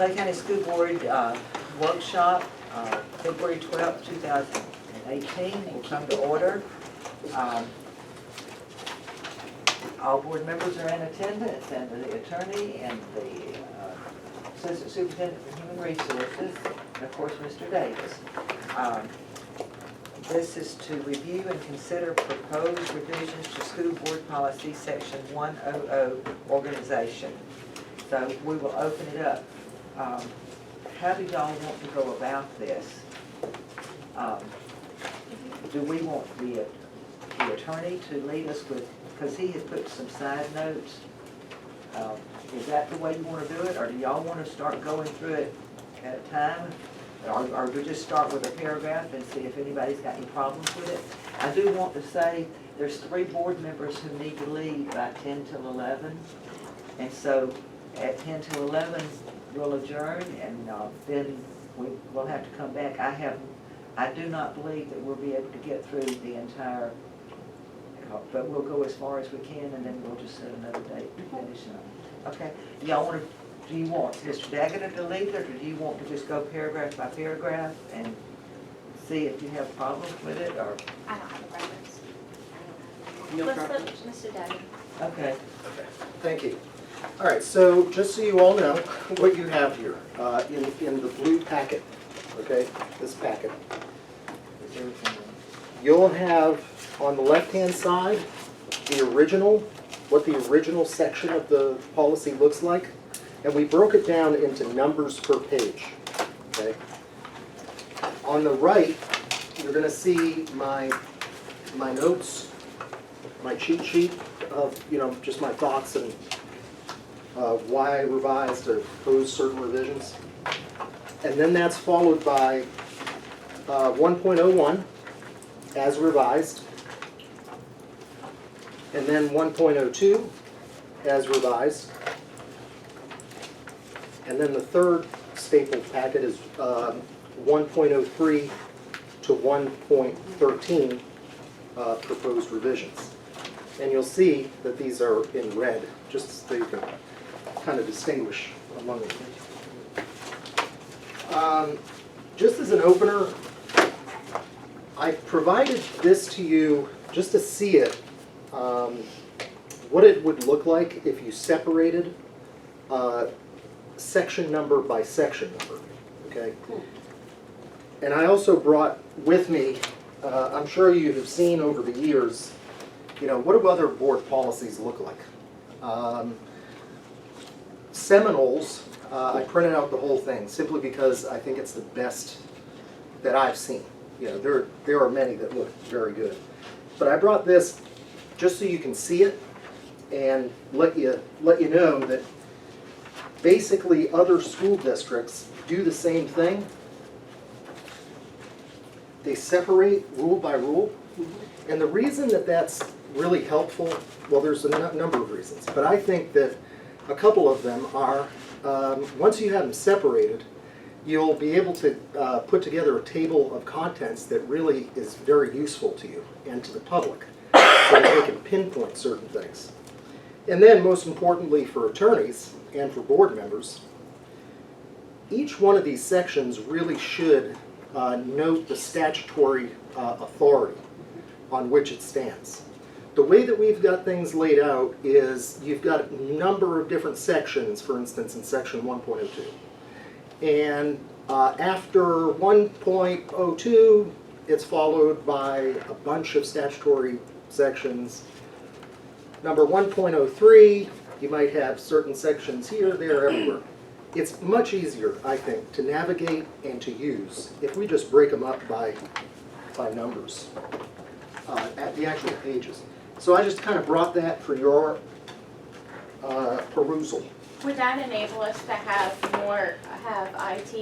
Clay County School Board workshop, February 12th, 2018 will come to order. All board members are in attendance, and the attorney and the assistant superintendent for human resources, and of course Mr. Davis. This is to review and consider proposed revisions to school board policy section 100 organization. So we will open it up. How do y'all want to go about this? Do we want the attorney to lead us with, because he has put some side notes. Is that the way you want to do it, or do y'all want to start going through it at a time? Or do we just start with a paragraph and see if anybody's got any problems with it? I do want to say there's 3 board members who need to leave by 10 till 11. And so at 10 till 11, we'll adjourn, and then we'll have to come back. I do not believe that we'll be able to get through the entire, but we'll go as far as we can, and then we'll just set another date to finish up. Okay, y'all want to, do you want Mr. Daggett to lead it, or do you want to just go paragraph by paragraph and see if you have problems with it, or? I don't have a preference. No Let's preference. let Mr. Daggett. Okay. Okay, thank you. All right, so just so you all know what you have here in the blue packet, okay, this packet. Is everything? You'll have on the left-hand side the original, what the original section of the policy looks like, and we broke it down into numbers per page, okay? On the right, you're going to see my notes, my cheat sheet of, just my thoughts and why I revised or proposed certain revisions. And then that's followed by 1.01 as revised, and then 1.02 as revised, and then the third staple packet is 1.03 to 1.13 proposed revisions. And you'll see that these are in red, just so you can kind of distinguish among them. Just as an opener, I provided this to you just to see it, what it would look like if you separated section number by section number, okay? And I also brought with me, I'm sure you have seen over the years, what do other board policies look like? Seminoles, I printed out the whole thing simply because I think it's the best that I've seen. There are many that look very good. But I brought this just so you can see it and let you know that basically other school districts do the same thing. They separate rule by rule. And the reason that that's really helpful, well, there's a number of reasons, but I think that a couple of them are, once you have them separated, you'll be able to put together a table of contents that really is very useful to you and to the public, so that they can pinpoint certain things. And then, most importantly for attorneys and for board members, each one of these sections really should note the statutory authority on which it stands. The way that we've got things laid out is you've got a number of different sections, for instance in section 1.02. And after 1.02, it's followed by a bunch of statutory sections. Number 1.03, you might have certain sections here, there, everywhere. It's much easier, I think, to navigate and to use if we just break them up by numbers at the actual pages. So I just kind of brought that for your perusal. Would that enable us to have IT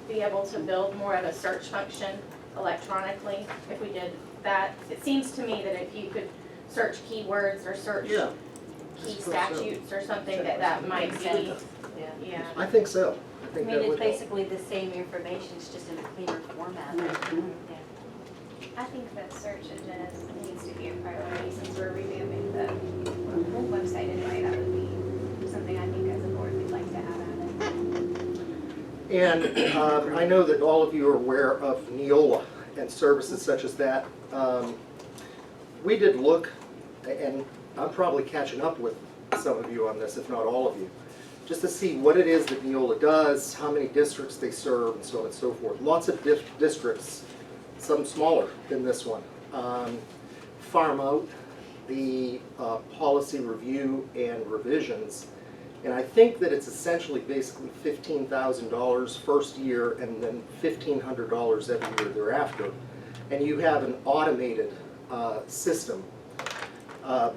be able to build more of a search function electronically if we did that? It seems to me that if you could search keywords or search key statutes or something, that might be, yeah. I think so. I I think mean, that it's would help. basically the same information, it's just in a cleaner format. Yeah. I think that search engine needs to be a priority since we're revamping the whole website anyway. That would be something I think as a board we'd like to add on. And I know that all of you are aware of Neola and services such as that. We did look, and I'm probably catching up with some of you on this, if not all of you, just to see what it is that Neola does, how many districts they serve, and so on and so forth. Lots of districts, some smaller than this one, farm out the policy review and revisions. And I think that it's essentially basically $15,000 first year and then $1,500 every year thereafter. And you have an automated system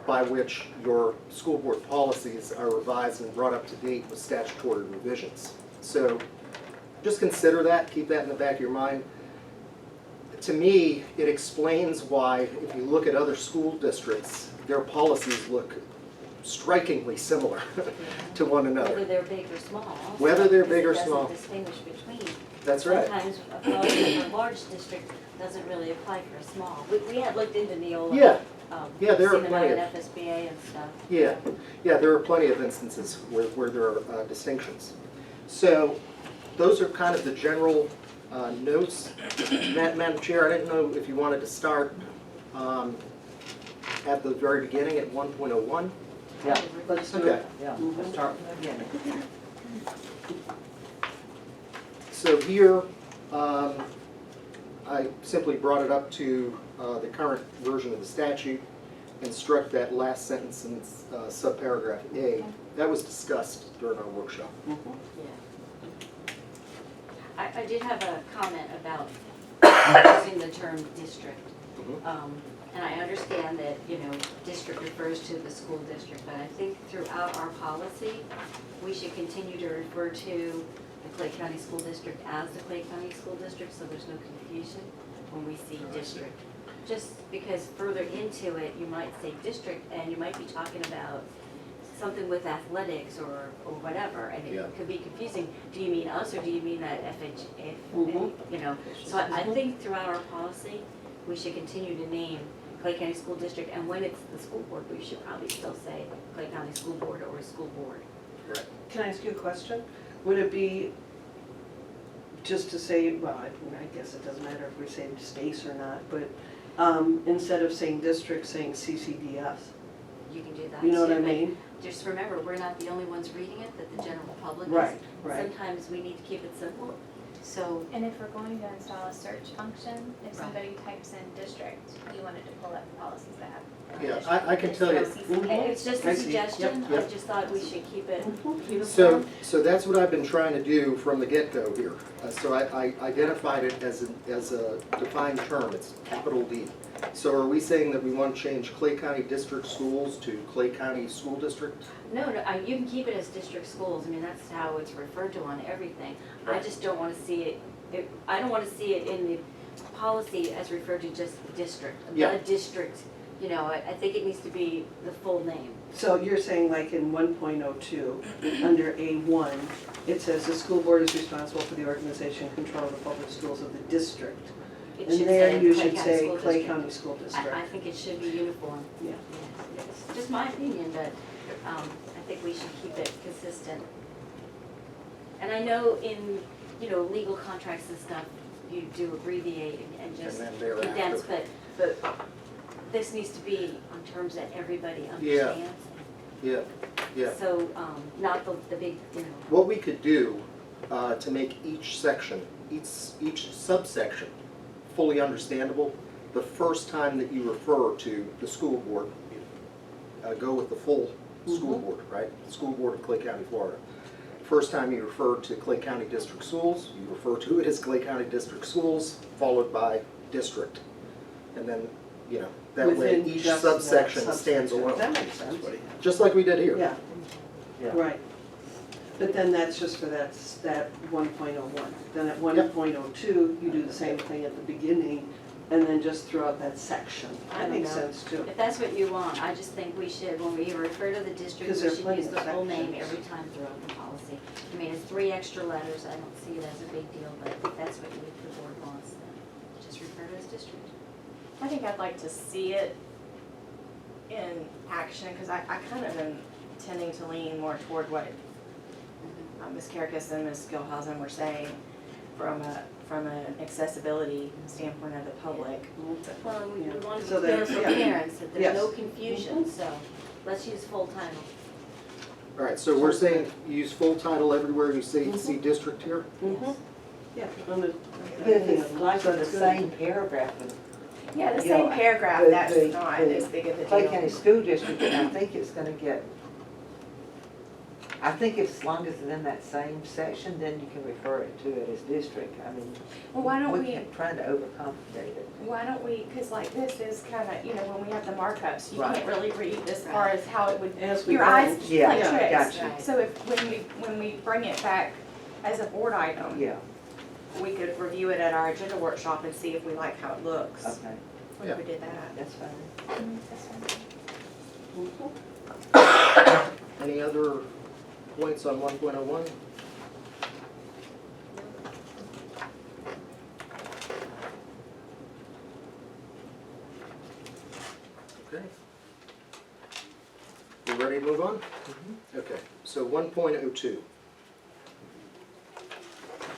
by which your school board policies are revised and brought up to date with statutory revisions. So just consider that, keep that in the back of your mind. To me, it explains why, if you look at other school districts, their policies look strikingly similar to one another. Whether they're big or small. Whether they're big or small. It doesn't distinguish between. That's right. Sometimes a policy for a large district doesn't really apply for a small. We had looked into Neola. Yeah, yeah, there are seen them out plenty at of, FSBA and stuff. yeah, there are plenty of instances where there are distinctions. So those are kind of the general notes. Madam Chair, I didn't know if you wanted to start at the very beginning at 1.01. Yeah, let's do Okay. it, yeah, let's start from the beginning. So here, I simply brought it up to the current version of the statute and struck that last sentence in subparagraph A. That was discussed during our workshop. Yeah. I did have a comment about using the term district. Mhm. And I understand that, district refers to the school district, but I think throughout our policy, we should continue to refer to the Clay County School District as the Clay County School District, so there's no confusion when we see district. Just because further into it, you might say district, and you might be talking about something with athletics or whatever, and Yeah. it could be confusing. Do you mean us, or do you mean that FHA, Mhm. So I think throughout our policy, we should continue to name Clay County School District, and when it's the school board, we should probably still say Clay County School Board or School Board. Right. Can I ask you a question? Would it be, just to say, well, I guess it doesn't matter if we say space or not, but instead of saying district, saying CCDS? You can do that. You know what too, I but mean? Just remember, we're not the only ones reading it, that the general public is. Right, right. Sometimes we need to keep it simple, so, And if we're going to install a search function, if Right. somebody types in district, you wanted to pull up policies that have. Yeah, district. I can tell you. There's no CCDA. it's just I a see. suggestion, Yep, I just thought we should keep it uniform. So that's what I've been trying to do from the get-go here. So I identified it as a defined term, it's capital D. So are we saying that we want to change Clay County District Schools to Clay County School District? No, you can keep it as district schools, I mean, that's how it's referred to on everything. I Right. just don't wanna see it, I don't wanna see it in the policy as referred to just district. Yeah. The district, I think it needs to be the full name. So you're saying like in 1.02, under A1, it says the school board is responsible for the organization and control of the public schools of the district. It And should there say you Clay should County say School Clay District. County School District. I think it should be uniform. Yeah. Yes, it's just my opinion, but I think we should keep it consistent. And I know in, legal contracts and stuff, you do abbreviate and just And then thereafter. condense, but this needs to be on terms that everybody understands. Yeah, yeah. So, not the big, What we could do to make each section, each subsection fully understandable, the first time that you refer to the school board, go with the full school board, right? The School Board of Clay County, Florida. First time you refer to Clay County District Schools, you refer to it as Clay County District Schools, followed by district. And then, that way Within each just that subsection stands subsection. alone, That makes sense. just like we did here. Yeah, Yeah. right. But then that's just for that 1.01. Then at 1.02, you do the same thing at the beginning, and then just throw out that section. I That don't makes know. sense too. if that's what you want, I just think we should, when we refer to the district, Because we there are should plenty use of the full name sections. every time throughout the policy. I mean, it's 3 extra letters, I don't see it as a big deal, but if that's what the board wants, then just refer to it as district. I think I'd like to see it in action, because I kind of am tending to lean more toward what Ms. Karakis and Ms. Gilhausen were saying from an accessibility standpoint of the public. Well, we want to So be clear that- for yeah. parents that there's no Yes. confusion, so let's use full title. All right, so we're saying use full title everywhere you see district here? Mhm. Yeah. on the- But if it's like in the same paragraph, Yeah, the Yeah, same paragraph, the- that's the- not the as big of a Clay County deal. School District, I think it's gonna get, I think if as long as it's in that same section, then you can refer it to it as district. I mean, Well, why don't we, keep trying to overcomplicate it. because like this is kind of, you know, when we have the markups, you Right. can't really read as far as how it would, As we your go. eyes Yeah, like yeah, tricks. gotcha. So if, when we bring it back as a board item, Yeah, we could review it at our agenda workshop and see if we like how it looks. okay, If we did that. that's fine. Any other points on 1.01? Okay. You ready to move on? Okay, so 1.02.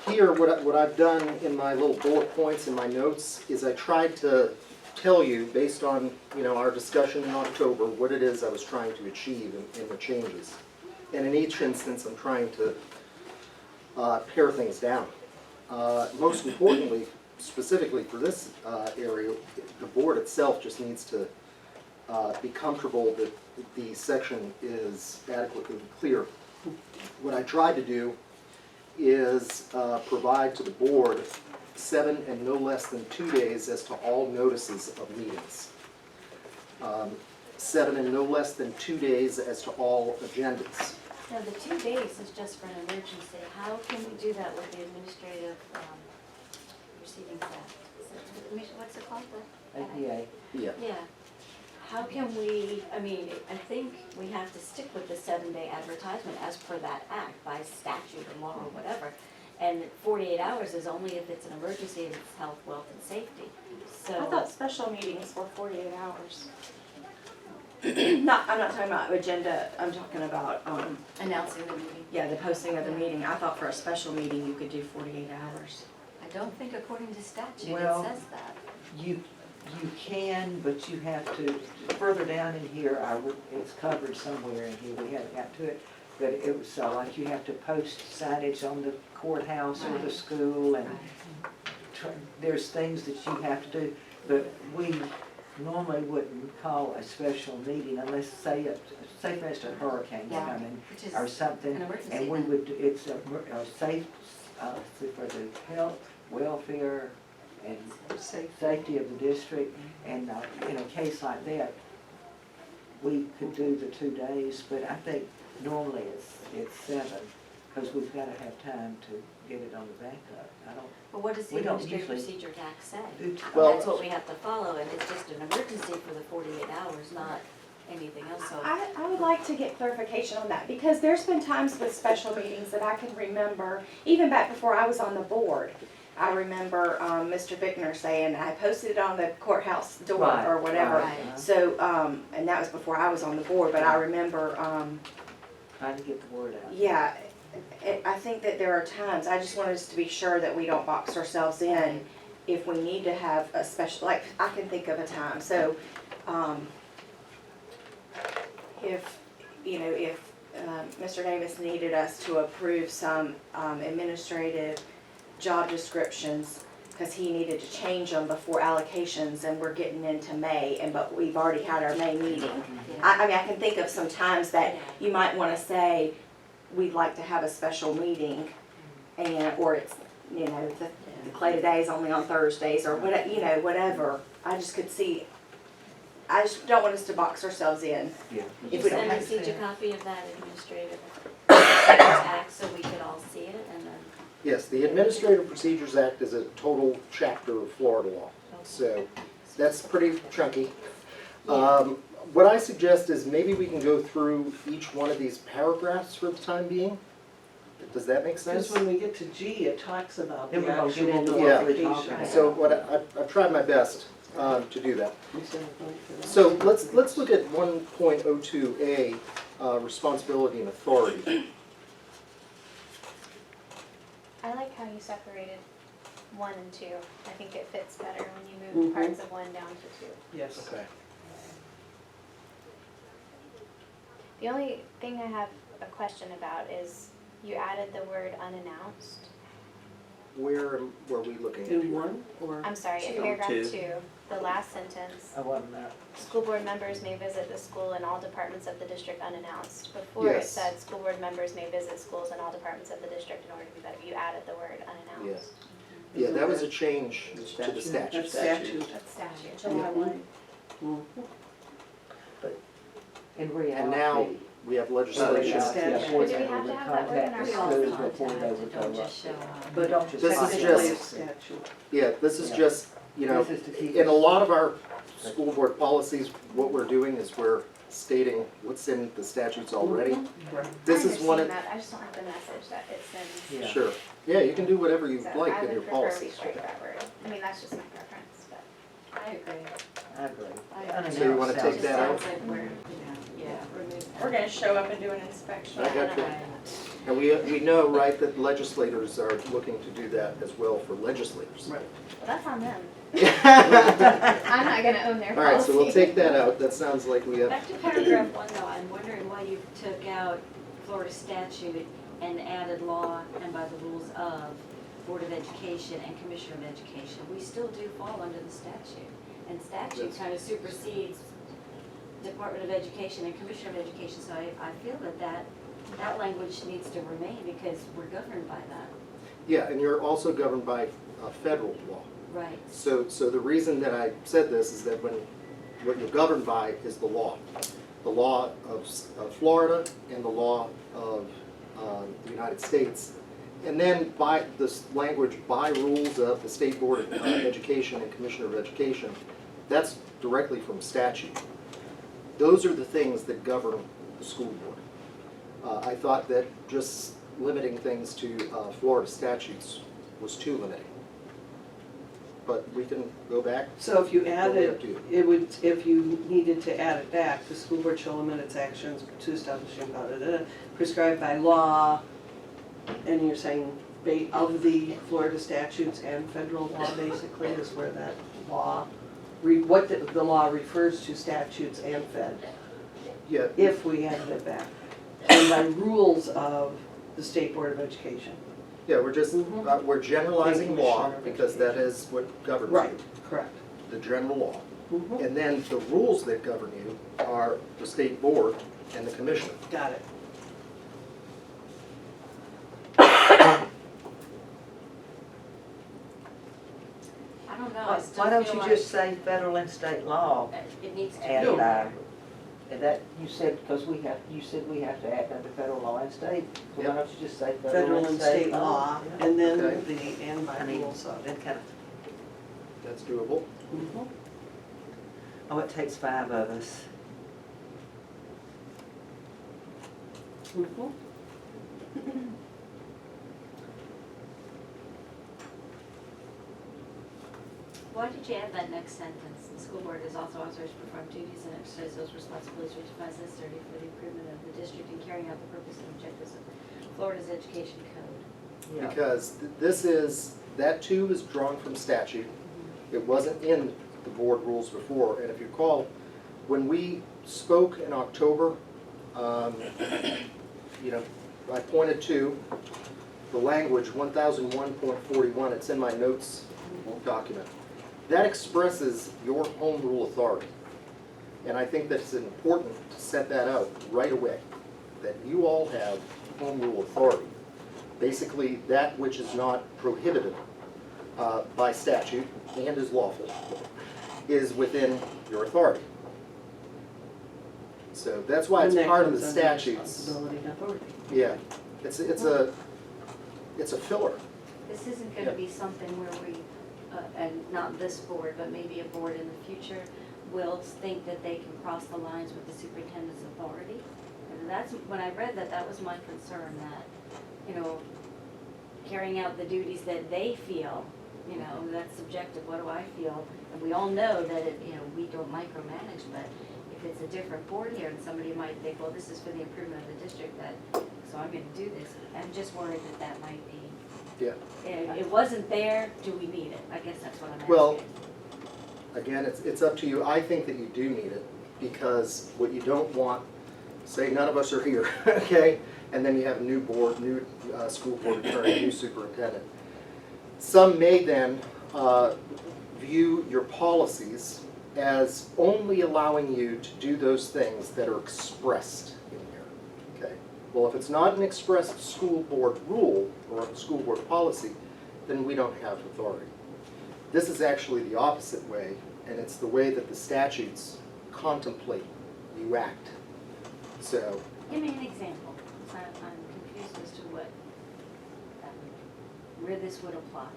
Here, what I've done in my little bullet points in my notes is I tried to tell you, based on, our discussion in October, what it is I was trying to achieve in the changes. And in each instance, I'm trying to pare things down. Most importantly, specifically for this area, the board itself just needs to be comfortable that the section is adequately clear. What I tried to do is provide to the board 7 and no less than 2 days as to all notices of meetings. 7 and no less than 2 days as to all agendas. Now, the 2 days is just for an emergency. How can we do that with the administrative receiving staff? What's it called? APA, Yeah. Yeah. How can we, I mean, I think we have to stick with the 7-day advertisement as per that act by statute or law or whatever. And 48 hours is only if it's an emergency and it's health, wealth, and safety. I So, thought special meetings were 48 hours. I'm not talking about agenda, I'm talking about, announcing the meeting. yeah, the posting of the meeting. I thought for a special meeting, you could do 48 hours. I don't think according to statute it Well- says that. you can, but you have to, further down in here, it's covered somewhere in here, we haven't got to it. But it was, like you have to post signage on the courthouse or the Right. school and Right. there's things that you have to do. But we normally wouldn't call a special meeting unless, say for instance, a hurricane's Yeah. coming Which is or something. an emergency And we then. would, it's a safe, for the health, welfare, and safety of the district. And in a case like that, we could do the 2 days, but I think normally it's 7, because we've got to have time to get it on the backup. I don't, But what does the We don't Administrative usually Procedure Act say? do Well- That's what we have to follow, and it's just an emergency for the 48 hours, not anything else, so. I would like to get clarification on that, because there's been times with special meetings that I can remember, even back before I was on the board. I remember Mr. Bickner saying, I posted it on the courthouse door Right, or whatever. Right. So, and that was before I was on the board, but I remember, trying to get the word out. yeah, I think that there are times, I just want us to be sure that we don't box ourselves in if we need to have a special, like, I can think of a time, so, if, Mr. Davis needed us to approve some administrative job descriptions, because he needed to change them before allocations, and we're getting into May, but we've already had our May meeting. Yeah. I mean, I can think of some times that you might wanna say, we'd like to have a special meeting, and, or it's, the Clay Today is only on Thursdays, or whatever. I just could see, I just don't want us to box ourselves in. Yeah. If we don't Send have us each a to- copy of that Administrative Procedures Act so we could all see it, and then. Yes, the Administrative Procedures Act is a total chapter of Florida law, so that's pretty chunky. What I suggest is maybe we can go through each one of these paragraphs for the time being. Does that make sense? Because when we get to G, it talks about Then the we're gonna actual get into what we're talking location. about. So what I've tried my best to do that. Is there a point for that? So let's look at 1.02A, responsibility and authority. I like how you separated 1 and 2. I think it fits better when you move Mhm. parts of 1 down to 2. Yes. Okay. The only thing I have a question about is you added the word unannounced. Where were we looking at? In one, or? I'm sorry, in Two. paragraph Two. 2, the last sentence, I wasn't there. school board members may visit the school and all departments of the district unannounced. Before it Yes. said school board members may visit schools and all departments of the district in order to be better. You added the word unannounced. Yeah, that was a change The to the statute. statute. That's statute. That's statute. July 1. In reality. And now we have legislation. statute. board Do we member have to would have that word in contact our the We all schools contact, before they would don't go just up. show up. But don't just. This is Technically, just- it's statute. Yeah, this is Yeah. just, you know, This is to keep in a us- lot of our school board policies, what we're doing is we're stating what's in the statutes already. Right. This I is one of, understand that, I just don't have the message that it sends. Yeah. sure. Yeah, you can do whatever you So like I in your would prefer we policies. strike that word. I mean, that's just my preference, but. I agree. I agree. I So you wanna Unannounced take It sounds just that out? sounds like we're, yeah, remove that. We're gonna show up and do an inspection. I got you. Right. And we know, right, that legislators are looking to do that as well for legislators. Right. Well, that's on them. All I'm not gonna own their policy. right, so we'll take that out. That sounds like we have, Back to paragraph 1 though, I'm wondering why you took out Florida statute and added law and by the rules of Board of Education and Commissioner of Education. We still do fall under the statute. And statute Yes. kind of supersedes Department of Education and Commissioner of Education. So I feel that language needs to remain because we're governed by that. yeah, and you're also governed by federal law. Right. So the reason that I said this is that what you're governed by is the law. The law of Florida and the law of the United States. And then by this language, by rules of the State Board of Education and Commissioner of Education, that's directly from statute. Those are the things that govern the school board. I thought that just limiting things to Florida statutes was too limiting. But we can go back. So if you Totally added, up to you. it would, if you needed to add it back, the school board shall limit its actions to establishing prescribed by law, and you're saying of the Florida statutes and federal law basically is where that law, what the law refers to statutes and fed, Yeah, if we added it back. And by rules of the State Board of Education. yeah, we're just, Mhm. we're generalizing law Commissioner of because that Education. is what governs Right, you, correct. the general law. Mhm. And then the rules that govern you are the state board and the commissioner. Got it. I don't know, I still Why don't feel you like just say federal and state law? it needs to And, be. and that, you said, because you said we have to act under federal law and state, so why Yep. don't you just say Federal and state law, and then Okay. the, and by I mean, rules of. then kind of, That's doable. Mhm. oh, it takes 5 of us. Mhm. Why did you add that next sentence? The school board is also authorized to perform duties and exercise those responsibilities which defines necessary for the improvement of the district and carrying out the purpose and objectives of Florida's education code. Yeah. Because this is, that too is drawn from statute. It wasn't in the board rules before. And if you recall, when we spoke in October, I pointed to the language 1001.41. It's in my notes document. That expresses your home rule authority. And I think that it's important to set that out right away, that you all have home rule authority. Basically, that which is not prohibited by statute and is lawful is within your authority. So that's why it's And that part of the comes under statutes. responsibility and authority. Yeah, it's a filler. This isn't gonna be something where we, and not this board, but maybe a board in the future, will think that they can cross the lines with the superintendent's authority. And that's, when I read that, that was my concern, that, carrying out the duties that they feel, that's subjective, what do I feel? And we all know that we don't micromanage, but if it's a different board here, and somebody might think, well, this is for the improvement of the district, so I'm gonna do this. I'm just worried that might be Yeah. And it wasn't there, do we need it? I guess that's what I'm asking. Well, again, it's up to you. I think that you do need it, because what you don't want, say none of us are here, okay? And then you have a new board, new school board attorney, new superintendent. Some may then view your policies as only allowing you to do those things that are expressed in here, okay? Well, if it's not an expressed school board rule or a school board policy, then we don't have authority. This is actually the opposite way, and it's the way that the statutes contemplate you act. So, Give me an example, 'cause I'm confused as to where this would apply.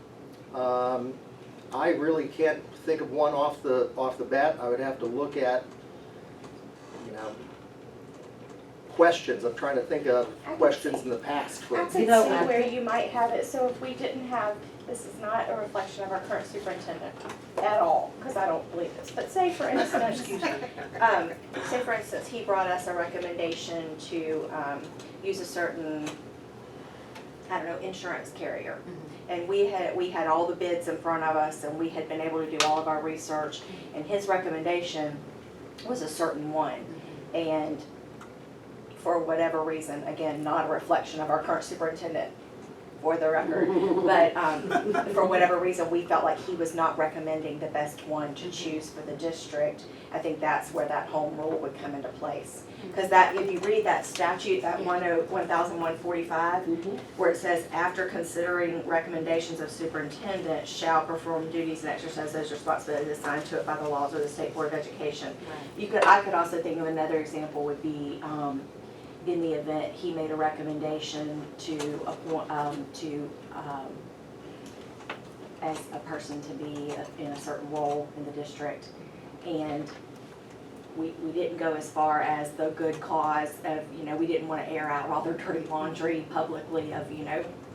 I really can't think of one off the bat. I would have to look at, questions. I'm trying to think of questions in the past. I For could see You know, I where you might have it, so if we didn't have, this is not a reflection of our current superintendent at all, because I don't believe this, but say for instance, he brought us a recommendation to, use a certain, I don't know, insurance carrier. And we had all the bids in front of us, and we had been able to do all of our research, and his recommendation was a certain one. And for whatever reason, again, not a reflection of our current superintendent, for the record, but for whatever reason, we felt like he was not recommending the best one to choose for the district. I think that's where that home rule would come into place. Because that, if you read that statute, that 1145, where it says, after considering recommendations of superintendent, shall perform duties and exercise those responsibilities assigned to it by the laws of the State Board of Education. Right. I could also think of another example would be, in the event he made a recommendation to appoint, as a person to be in a certain role in the district. And we didn't go as far as the good cause of, we didn't want to air out all their dirty laundry publicly of,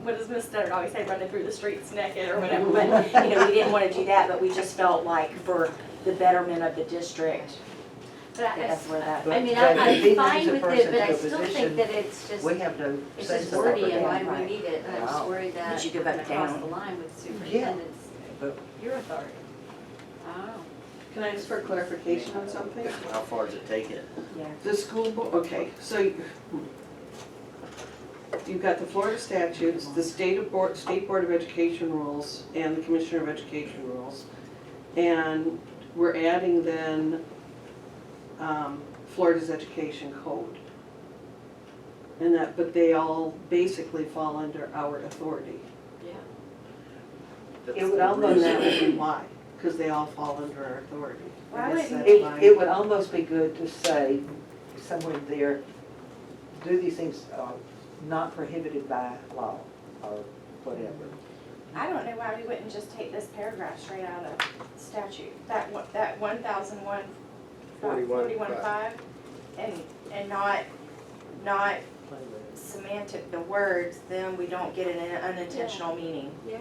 what does Ms. Studdard always say, running through the streets naked or whatever, but, we didn't want to do that, but we just felt like for the betterment of the district, But that's where that. I mean, But if he I'm fine names a with person it, but to I a still position, think that it's just, We have no it's say just so over wordy and why that. do we need it? And I'm just Wow. worried that But you could we're vote gonna cross down. the line with superintendent's, But your authority. Oh. Can I ask for clarification on something? How far does it take it? Yeah. The school board, okay, so you've got the Florida statutes, the State Board of Education rules, and the Commissioner of Education rules. And we're adding then Florida's education code. And that, but they all basically fall under our authority. Yeah. It would almost, that would be why, because they all fall under our authority. Well, I I guess wouldn't- that's my- it would almost be good to say somewhere there, do these things not prohibited by law or whatever. I don't know why we wouldn't just take this paragraph straight out of statute, that 1001, 41.5, and not semantic the words, then we don't get an unintentional meaning. Yeah.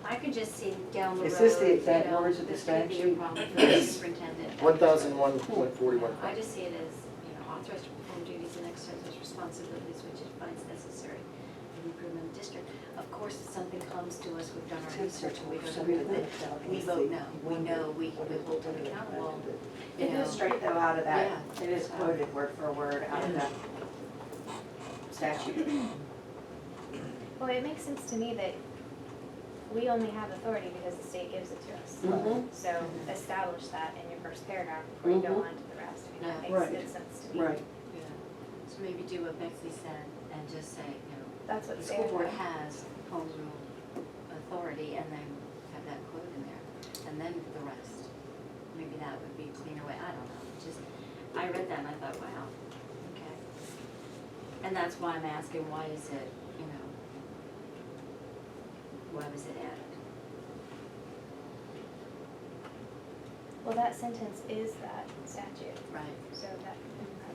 I could just see down the road, Is this the exact you know, words of the this could be a statute? problem for the superintendent. 1001.41. I just see it as, authorized to perform duties and exercise those responsibilities which it finds necessary for the improvement of the district. Of course, if something comes to us, we've done our research and we don't agree with it, we vote no. We know we hold them accountable. It is straight though out of that, Yeah. it is quoted word for word out of that statute. Well, it makes sense to me that we only have authority because the state gives it to us. Mhm. So establish that in your first paragraph before you go Mhm. on to the rest. I mean, Yeah. that makes Right. good sense to me. Right. Yeah. So maybe do what Bexley said and just say, That's what the school Sarah board did. has home rule authority and then have that quote in there. And then the rest. Maybe that would be a cleaner way, I don't know, just, I read that and I thought, wow, okay. And that's why I'm asking, why is it, why was it added? Well, that sentence is that statute, Right. so that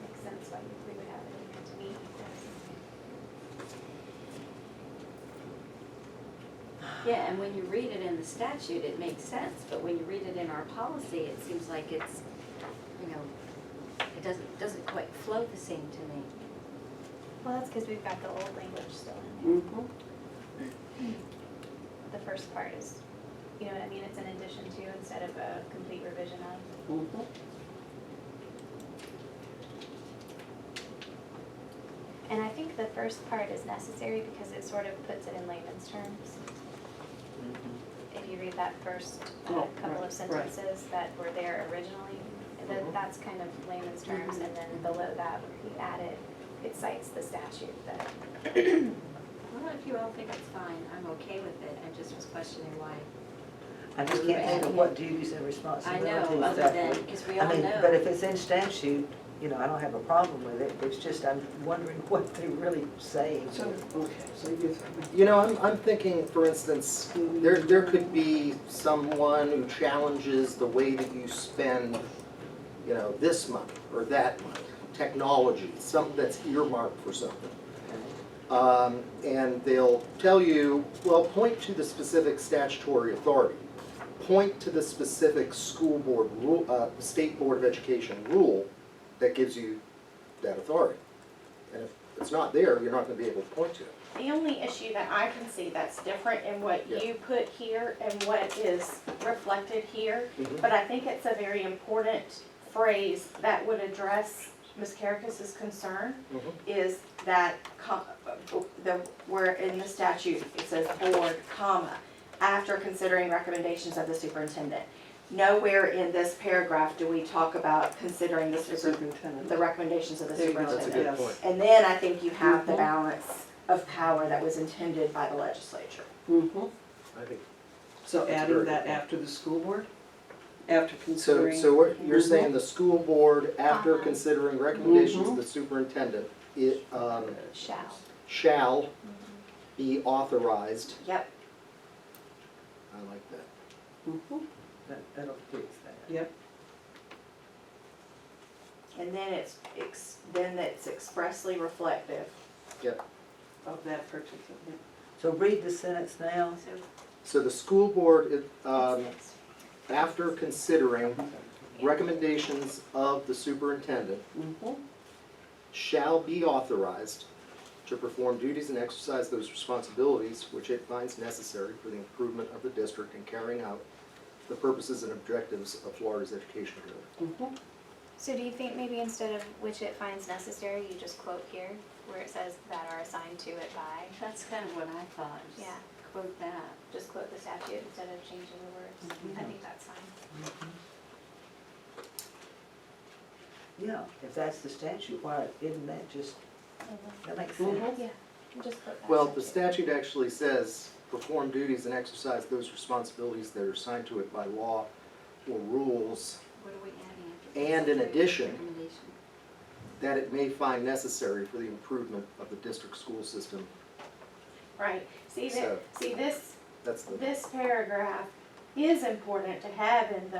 makes sense why we would have it in there to me. Yeah, and when you read it in the statute, it makes sense, but when you read it in our policy, it seems like it's, it doesn't quite flow the same to me. Well, that's because we've got the old language still in there. Mhm. first part is, you know what I mean, it's an addition to instead of a complete revision of. Mhm. And I think the first part is necessary because it sort of puts it in layman's terms. If you read that first Oh, couple right, of sentences that were there originally, that's kind of layman's terms, and then below that, where he added, it cites the statute that, Well, if you all think it's fine, I'm okay with it, I just was questioning why. I just can't think of what duties and I responsibilities know, other that than, would. because we I all mean, know. but if it's in statute, you know, I don't have a problem with it, it's just I'm wondering what they're really saying. So, okay, so you, You know, I'm thinking, for instance, there could be someone who challenges the way that you spend, you know, this money or that money, technology, something that's earmarked for something. And they'll tell you, well, point to the specific statutory authority. Point to the specific school board rule, State Board of Education rule that gives you that authority. And if it's not there, you're not gonna be able to point to it. The only issue that I can see that's different in what Yeah. you put here and what is reflected here, Mhm. but I think it's a very important phrase that would address Ms. Karakas's concern, Mhm. is that, where in the statute, it says board, comma, after considering recommendations of the superintendent. Nowhere in this paragraph do we talk about considering the superintendent. the recommendations of the There you go. superintendent. That's a good Yes. point. And then I think you have the Mhm. balance of power that was intended by the legislature. Mhm. I think. So That's adding very that good. after the school board? After So, considering? so what, you're saying the school board, after Uh-huh. considering recommendations of Mhm. the superintendent, it, shall. shall be authorized, Yep, I like that. Mhm. That'll fix that. Yep, and then then it's expressly reflective. of that particular, So read the sentence now. So, So the school board, It's- after considering recommendations of the superintendent, Mhm. shall be authorized to perform duties and exercise those responsibilities which it finds necessary for the improvement of the district in carrying out the purposes and objectives of Florida's education code. Mhm. So do you think maybe instead of which it finds necessary, you just quote here, where it says that are assigned to it by? that's kind of what I thought, just Yeah. quote that. Just quote the statute instead of changing the words. I think that's fine. Yeah, if that's the statute, why isn't that just, that makes Mhm. sense. Yeah, just put that. Well, the statute actually says, perform duties and exercise those responsibilities that are assigned to it by law or rules, What are we adding after? And in considering addition- recommendation? that it may find necessary for the improvement of the district school system. Right, see So- this That's the, this paragraph is important to have in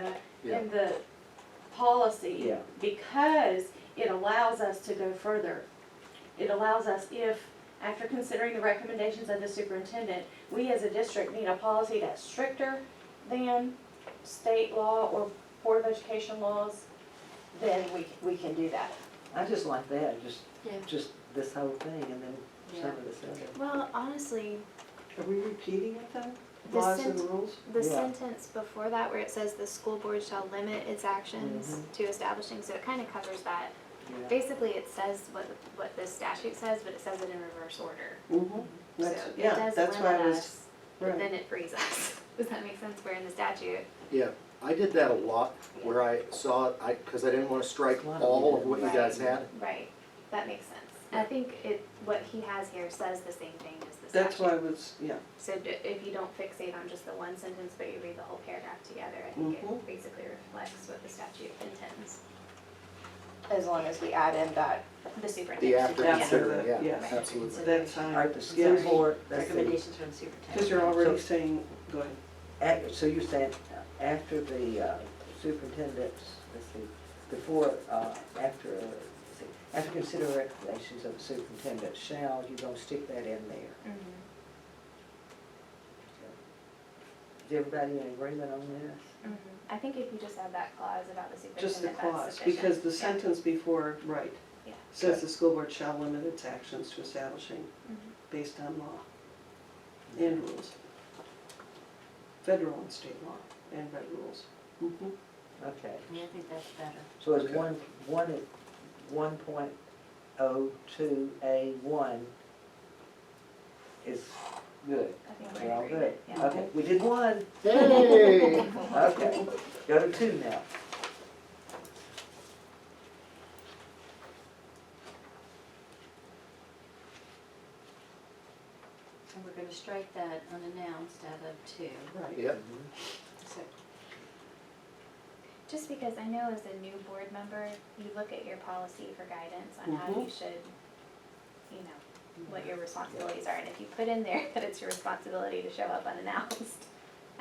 Yeah. the policy. Yeah. Because it allows us to go further. It allows us, if, after considering the recommendations of the superintendent, we as a district need a policy that's stricter than state law or Board of Education laws, then we can do that. I just like that, Yeah. just this whole thing and then some of this other. Well, honestly, Are we repeating it then? The Laws and sent- rules? the Yeah. sentence before that where it says the school board shall limit its actions to establishing, so it kind of covers that. Yeah. Basically, it says what the statute says, but it says it in reverse order. Mhm. So That's, it yeah, does that's why I limit was, us, but right. then it frees us. Does that make sense? Where in the statute, yeah, I did that a lot, where I saw, because I didn't want to strike all of what you guys had. right, that makes sense. And I think what he has here says the same thing as the statute. That's why I was, yeah. So if you don't fixate on just the one sentence, but you read the whole paragraph together, I think Mhm. it basically reflects what the statute intends. As long as we add in that, The The superintendent. after should- After considering, the- yeah, yes. absolutely. That's All fine. right, the school Yeah. board, that's the, Recommendations from the superintendent. Because you're already saying, go ahead. so you're saying after the superintendent's, let's see, before, after, after considering recommendations of the superintendent shall, you're gonna stick that in there. Mhm. Is everybody in agreement on this? Mhm. I think if you just add that clause about the Just the superintendent, clause, that's sufficient. because the Yeah. sentence before, right, Yeah. says the school board shall limit its actions to establishing Mhm. based on law and rules. federal and state law and by rules. Mhm. Okay, Yeah, I think that's better. so it's Okay. one point oh two A1 is good. I think We're we're all agreed. good. Yeah. Okay, we did one. Hey! Okay, go to 2 now. And we're gonna strike that unannounced out of 2. Right. Yep, So, Just because I know as a new board member, you look at your policy for guidance on how you should, you know, what your responsibilities are. And if you put in there that it's your responsibility to show up unannounced,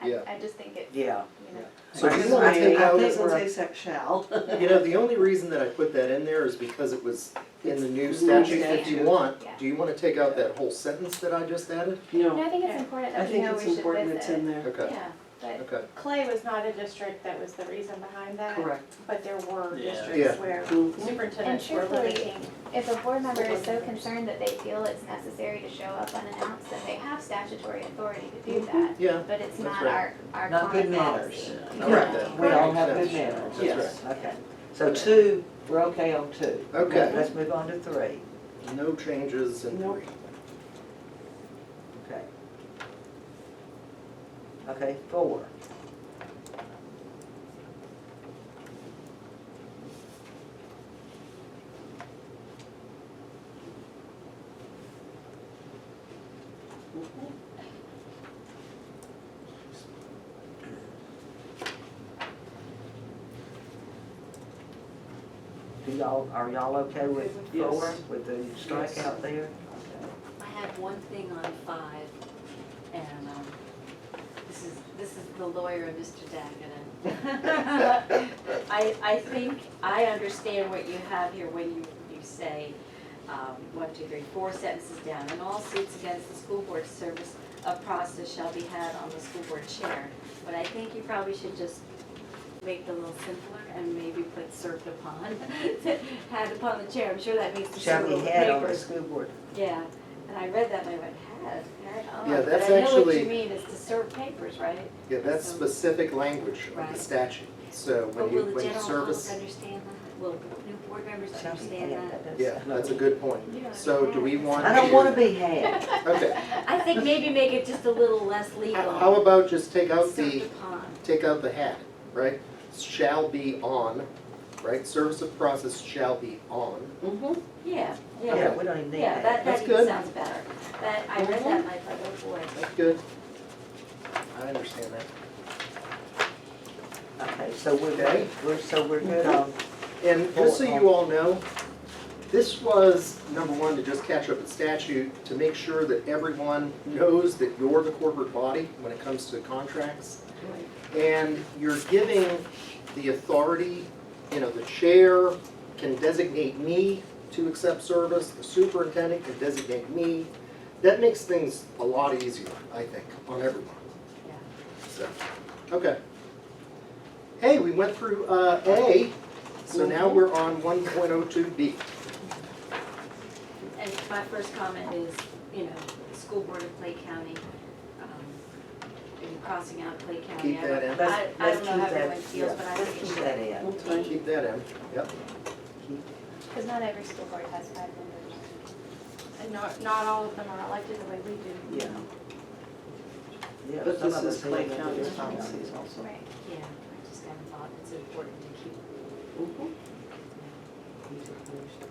Yeah. I just think it's, Yeah. you know. so I do just- you wanna I take think- I out, think we're- Doesn't say shall. you know, the only reason that I put that in there is because it was in the new It's statute new 51. statute. Do you wanna take out that whole sentence that I just added? No, No, I think it's Yeah. important I that we think know it's we should important it's in visit. there. Okay, yeah, But okay. Clay was not a district that was the reason behind that. Correct. But there were Yeah. districts where Mhm. And superintendents were truthfully, limiting. if a board member is so concerned that they feel it's necessary to show up unannounced, then they have statutory authority to do that. Yeah, But it's That's not right. our Not good common manners. policy. Correct. We all Makes have sense. good manners. Yes. Okay, so 2, we're okay on 2. Okay. Let's move on to 3. no changes in Nope. 3. Okay. Okay, 4. Are y'all okay with Yes. 4, with the strike Yes. out there? I have one thing on 5, and, this is the lawyer, Mr. Daggett. I think, I understand what you have here when you say, 1, 2, 3, 4 sentences down. In all suits against the school board service, a process shall be had on the school board chair. But I think you probably should just make it a little simpler and maybe put served upon, had upon the chair. I'm sure that makes the Shall be school had on the papers. school board. Yeah, and I read that and I went, had? Oh, Yeah, that's But I know what actually- you mean, is to serve papers, right? Yeah, that's So- specific language of the Right. statute. So But when will the you general service, public understand that? Will new board members Shall be understand had, that? that yeah, that's a good point. You don't So do we have- want I don't wanna be had. Okay, I think maybe make it just a little less legal. how about just take out Served the, upon. take out the had, right? Shall be on, right? Service of process shall be on. Mhm. Yeah, Yeah, yeah. we don't even need Yeah, that. That's that even good. sounds better. That, I read that and I thought, oh boy. That's good. I understand that. Okay, so we're Okay. we're good on, And just so you all know, this was, number one, to just catch up with statute, to make sure that everyone knows that you're the corporate body when it comes to contracts. And you're giving the authority, you know, the chair can designate me to accept service, the superintendent can designate me. That makes things a lot easier, I think, on everyone. Yeah. So, okay. Hey, we went through A, so now we're on 1.02B. And my first comment is, you know, the school board of Clay County, and crossing out Clay County. Keep that in. I let's don't keep know how that, everyone feels, yeah, but I let's think it keep should. that in. That's fine. Keep that in, yep. Keep- Because not every school board has 5 members. And not all of them are elected the way we do. Yeah. Yeah, But some this of is us Clay have County's different policies counties. also. Right. Yeah, I just kind of thought it's important to keep. Mhm.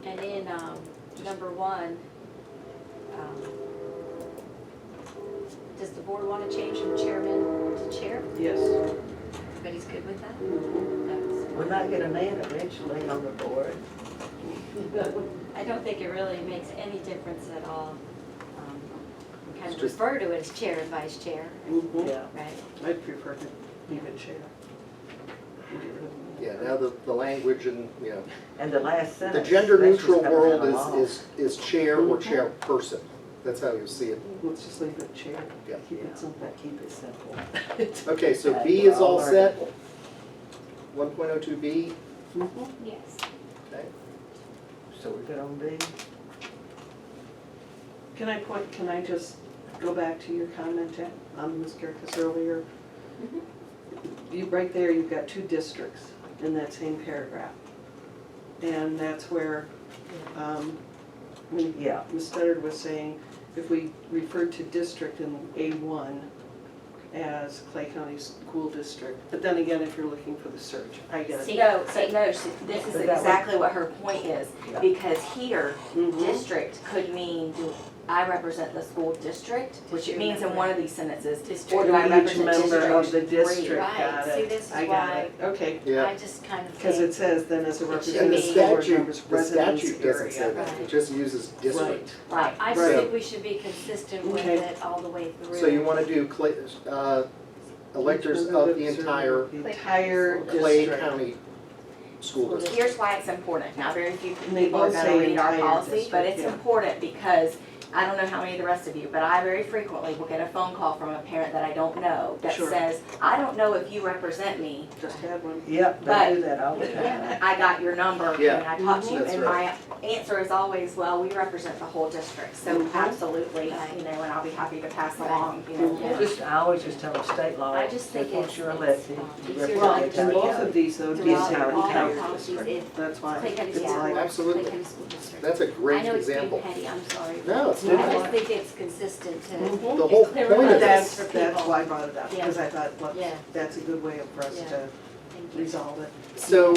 And in, number 1, does the board want to change from chairman to chair? Yes. Everybody's good with that? Mhm. That's- We might get a man eventually on the board. I don't think it really makes any difference at all. We kind It's of just- refer to it as chair and vice chair, Mhm. Yeah. right? I'd prefer to leave it chair. Yeah, now the language and, you know, And the last the sentence. gender that's just neutral coming world out of law. is chair or Mhm. chairperson. That's how you see it. Let's just leave it chair. Yeah. Keep Yeah, it simple. keep it simple. Okay, so And B is we're all set, learning. 1.02B, Mhm. Yes. okay? So we're good on B? Can I just go back to your comment on Ms. Gerkes earlier? you, right there, you've got two districts in that same paragraph. And that's where, when Yeah. Ms. Studdard was saying, if we refer to district in A1 as Clay County School District, but then again, if you're looking for the search, I get it. No, this is But that would- exactly what her point is, Yeah. because here, Mhm. district could mean, do I represent the school district, which it means in one of these sentences, or Or do I each represent member of the district? district, Right. got See, it, this is I got why- it, okay. Yeah. I just kind of Because think, it says then as a It should representative And the be- of the board statute, members the residence statute doesn't say area. that, Right. it just uses district. Right. I Right. just think we should be consistent with Okay. it all the way through. So you wanna do Clay, electors of the entire The entire Clay district. County School District. Here's why it's important. Now, very few And they people are both gonna say read our entire policy, but district, it's yeah. important because I don't know how many of the rest of you, but I very frequently will get a phone call from a parent that I don't know that Sure. says, I don't know if you represent me. Just had one. Yep, they But- do that all the time. I got your number Yeah. and I talked to you, That's and right. my answer is always, well, we represent the whole district, so Mhm. absolutely, you know, and I'll be happy to pass along, you know. Yeah. Just, I always just tell them state law, I just think that once it's- you're it's, elected, you easier to Well, represent and the both county. of these though, do throughout say County all our entire policies, district, if that's why. Clay County It's School like, Board, Absolutely. Clay County School District. That's a great I know it's being example. petty, I'm sorry. No, it's I not. just think it's consistent to, Mhm. The whole clear point cut. of That's, this, for that's people. why I brought it up, because I thought, well, Yeah. that's a good way for us Yeah. to thank you. resolve it. so,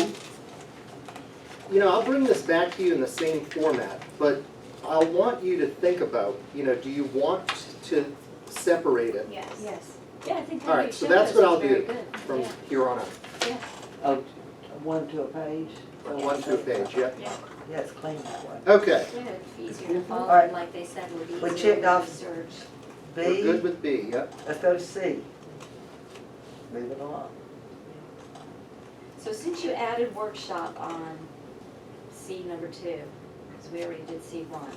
you know, I'll bring this back to you in the same format, but I'll want you to think about, you know, do you want to separate it Yes. Yes, yeah, I think All that right, you so showed that's us what is I'll very do good. from Yeah. here on out? Oh, one to a page? One to a page, yeah? Yeah, it's clean that way. Okay, Yeah, it's easier to follow, All right. and like they said, would be We easier checked to off- research. we're good B, with B, yep. let's go to C. Moving along. So since you added workshop on C number 2, because we already did C1,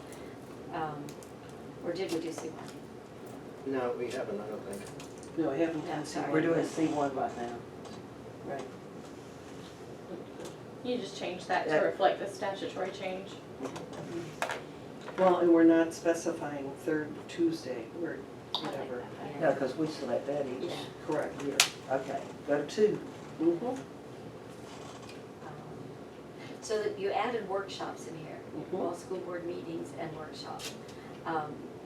or did we do C1? No, we haven't, I don't think. No, I haven't Yeah, done sorry. We're doing C1 right now. Right. You just change that to Yeah. reflect the statutory change. Well, and we're not specifying third Tuesday, or whatever. No, because we select that each. Yeah. Correct, here. Okay, go to 2. Mm-hmm. So that you added workshops in here, Mhm. all school board meetings and workshops.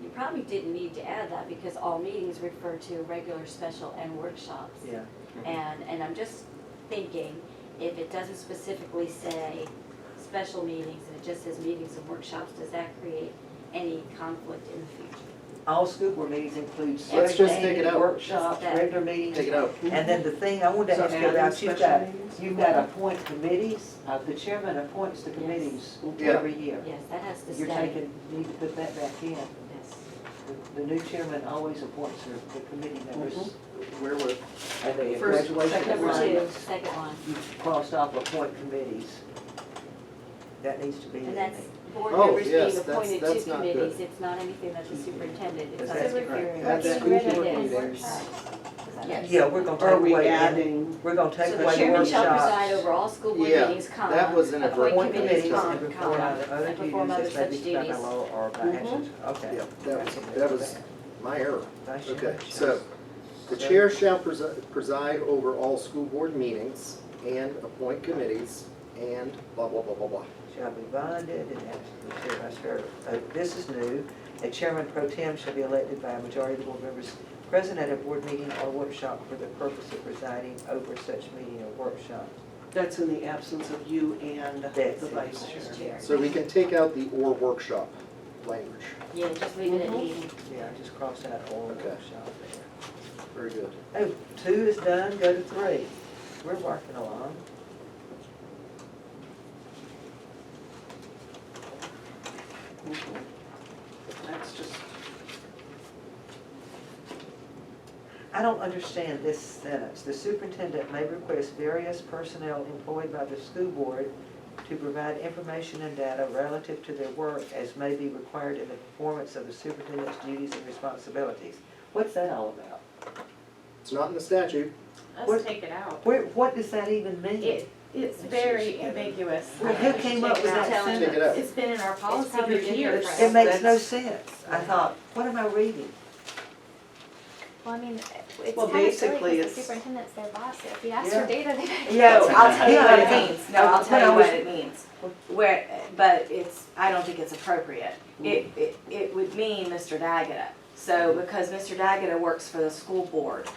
You probably didn't need to add that because all meetings refer to regular, special, and workshops. Yeah. And I'm just thinking, if it doesn't specifically say special meetings and it just says meetings and workshops, does that create any conflict in the future? All school board meetings include Let's just take it out. workshops, Just that. regular meetings. Take it out. And then the thing I wanted to So ask you adding about, special meetings? you've got appoint committees, the chairman appoints the committees Yeah. every year. Yes, that has to You're stay. taking, you need to put that back in. Yes. The new chairman always appoints the committee members. Where would, And the First- graduation second Number line. assignment, 2, second one. you crossed off appoint committees. That needs to be in And there. that's board Oh, members yes, being that's- appointed that's to not good. committees. It's not anything that the superintendent, it's That's not right. interfering. Add that with school it. board Yes. meetings. Yes. Yeah, we're gonna Are take we away, adding, we're gonna take So the away chairman shall preside workshops. over all school board Yeah, meetings, comma, that was in a appoint Appoint committees, committees comma, and perform comma, other and perform duties other as may such be prescribed by duties. law or by Mhm. actions. Okay. yeah, that was my error. Nice Okay, job. so, the chair shall preside over all school board meetings and appoint committees and blah, blah, blah, blah, blah. Shall be bonded and asked to the chair, that's fair. This is new. A chairman pro tem shall be elected by a majority of the board members present at a board meeting or workshop for the purpose of presiding over such meeting or workshop. that's in the absence of you and the That's it. vice Vice chair. chair. So we can take out the or workshop language. Yeah, just leave it at Mhm. meeting. Yeah, I just crossed out or Okay. workshop there. Very good. Oh, 2 is done, go to 3. We're working along. Mhm. That's just, I don't understand this sentence. The superintendent may request various personnel employed by the school board to provide information and data relative to their work as may be required in the performance of the superintendent's duties and responsibilities. What's that all about? It's not in the statute. What- Let's take it out. What does that even mean? It's very ambiguous. Well, who came up with that Telling Take it out. It's been in our policy for probably in years. there. It makes no That's- sense. I thought, what am I reading? Well, I mean, it's Well, kind of silly basically, because the it's- superintendent's their boss, so if you ask Yeah. for data, they better. No, I'll tell you what it Yeah. means, no, I'll When tell I you was- what it means. Where, but it's, I don't think it's appropriate. It would mean Mr. Daggett. So, because Mr. Daggett works for the school board,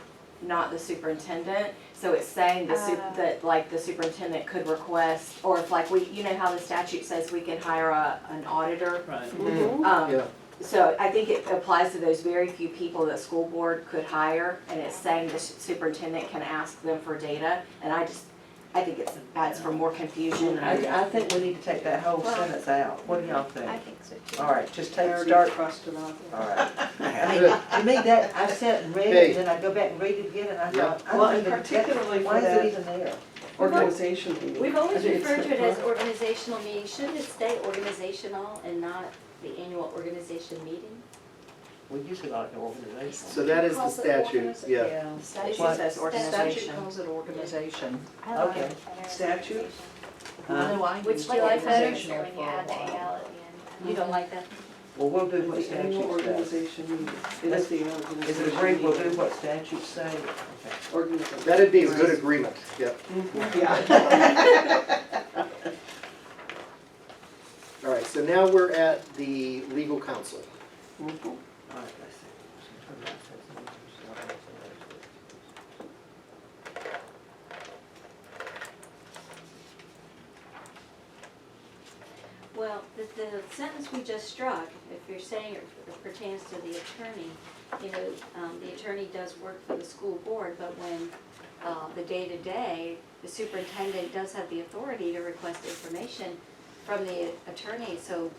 not the superintendent, so it's saying that like the superintendent could request, or if like we, you know how the statute says we can hire an auditor? Right. Yeah. So I think it applies to those very few people that school board could hire, and it's saying the superintendent can ask them for data, and I think it adds for more confusion. I think we need to take that whole sentence out. What do y'all think? I think so too. All right, just I take, already start. crossed it off. All right. I mean, to me, that, I sat and read Hey. it, then I go back and read it again, and I Yeah. thought, I Well, don't and even, particularly why for is that it even there? organization meeting. We've always I mean, it's referred to it the- as organizational meeting. Shouldn't it stay organizational and not the annual organization meeting? We use it like an organization. So that is the Calls it statute, organiza- yeah. The statute What? says Statute organization. calls it organization. I like Okay. it better as Statute? organization. I know I Which used do you like better? organizational When you for a add the while. AL at the end. You don't like that? Well, we'll do what The annual statute says. organization meeting. It is the organization. Is it agreed, we'll do meeting. what statutes say? Okay. Organization. That'd be a good agreement, yep. Yeah. All right, so now we're at the legal counsel. Mhm. All right, let's see. Well, the sentence we just struck, if you're saying it pertains to the attorney, you know, the attorney does work for the school board, but when the day-to-day, the superintendent does have the authority to request information from the attorney, so